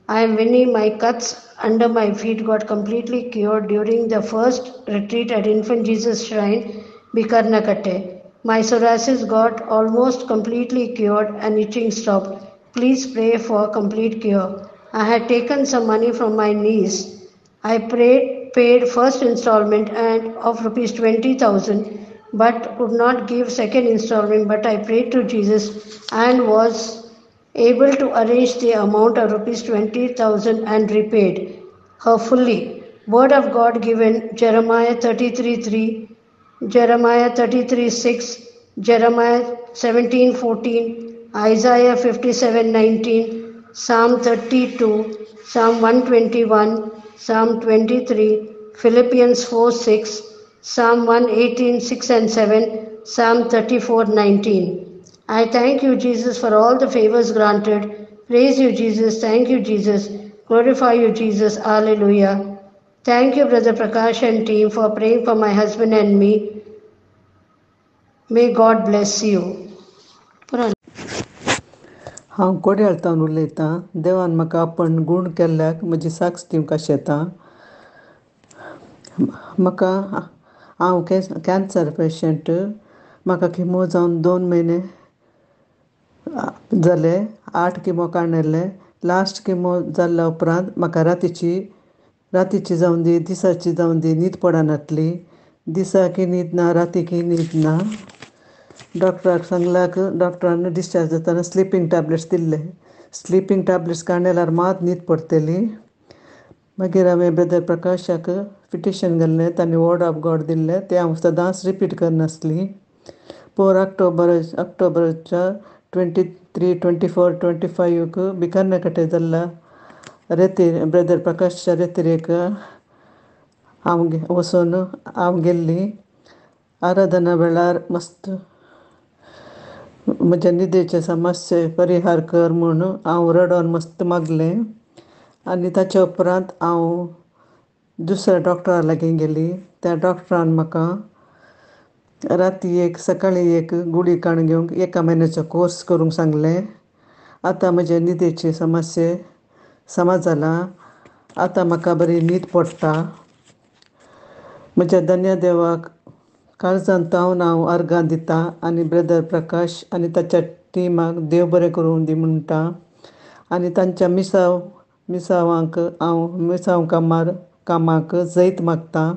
I am Winnie. My cuts under my feet got completely cured during the first retreat at Infant Jesus Shrine, Bikarnakatte. My psoriasis got almost completely cured and itching stopped. Please pray for complete cure. I had taken some money from my niece. I paid first installment and of rupees 20,000 but could not give second installment, but I prayed to Jesus and was able to arrange the amount of rupees 20,000 and repaid her fully. Word of God given Jeremiah 33:3, Jeremiah 33:6, Jeremiah 17:14, Isaiah 57:19, Psalm 32, Psalm 121, Psalm 23, Philippians 4:6, Psalm 118:6 and 7, Psalm 34:19. I thank you, Jesus, for all the favors granted. Praise you, Jesus. Thank you, Jesus. Glorify you, Jesus. Hallelujah. Thank you, Brother Prakash and team, for praying for my husband and me. May God bless you. हांव कोड्याळतान उलयतां. देवान म्हाका आपण गूण केल्ल्याक म्हजी साक्ष दिवंक शेतां. म्हाका हांव कॅन्सर पेशंट. म्हाका किमो जावन 2 म्हयने जाले. 8 किमो काणयल्ले. लास्ट किमो जाल्ल्या उपरांत म्हाका रातीची जावन दी, दिसाची जावन दी, न्हीद पडनासली. दिसाकी न्हीद ना, रातीकी न्हीद ना. डॉक्टराक सांगल्याक डॉक्टरान डिस्चार्ज जाताना स्लिपींग टॅबलेट्स दिल्ले. स्लिपींग टॅबलेट्स काडल्यार मात न्हीद पडटली. मागीर हांवें ब्रदर प्रकाशाक पिटिशन घाल्लें. तांणी वर्ड ऑफ गॉड दिल्लें. तें हांव सदांच रिपीट करनासली. 4 ऑक्टोबरच्या 23, 24, 25 बिकारनाकटे जाल्ला रेतीर ब्रदर प्रकाशच्या रेतीरेक हांव वचून हांव गेल्ली. आराधना वेळार मस्त म्हज्या न्हिदेचे समस्ये परिहार कर म्हूण हांव रडोन मस्त मागलें. आनी ताच्या उपरांत हांव दुसऱ्या डॉक्टरा लागीं गेली. त्या डॉक्टरान म्हाका राती एक सकाळीं एक गुळी काण घेवंक 1 म्हयन्याचो कोर्स करूंक सांगलें. आतां म्हजे न्हिदेचे समस्ये समाज जाला. आतां म्हाका बरी न्हीद पडटा. म्हज्या धन्य देवाक काळजांत हांव अर्गां दितां आनी ब्रदर प्रकाश आनी ताच्या टिमाक देव बरें करूं दी म्हणटा. आनी तांच्या मिसावांक हांव मिसांव कामाक जैत मागतां.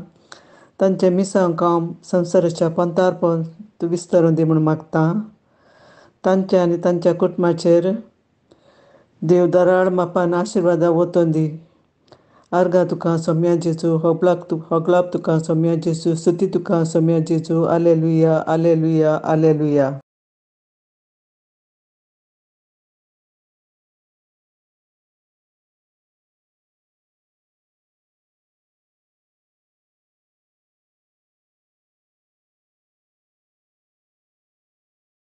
तांचे मिसांव काम संवसाराच्या पंतार पर्यंत विस्तारूं दी म्हूण मागतां. तांचे आनी तांच्या कुटुंबाचेर देव दराळ मापान आशिर्वादा वतोन दी. अर्गां तुका सोम्या जेजू, होगलाप तुका सोम्या जेजू, स्तुती तुका सोम्या जेजू. आलेलुया, आलेलुया, आलेलुया.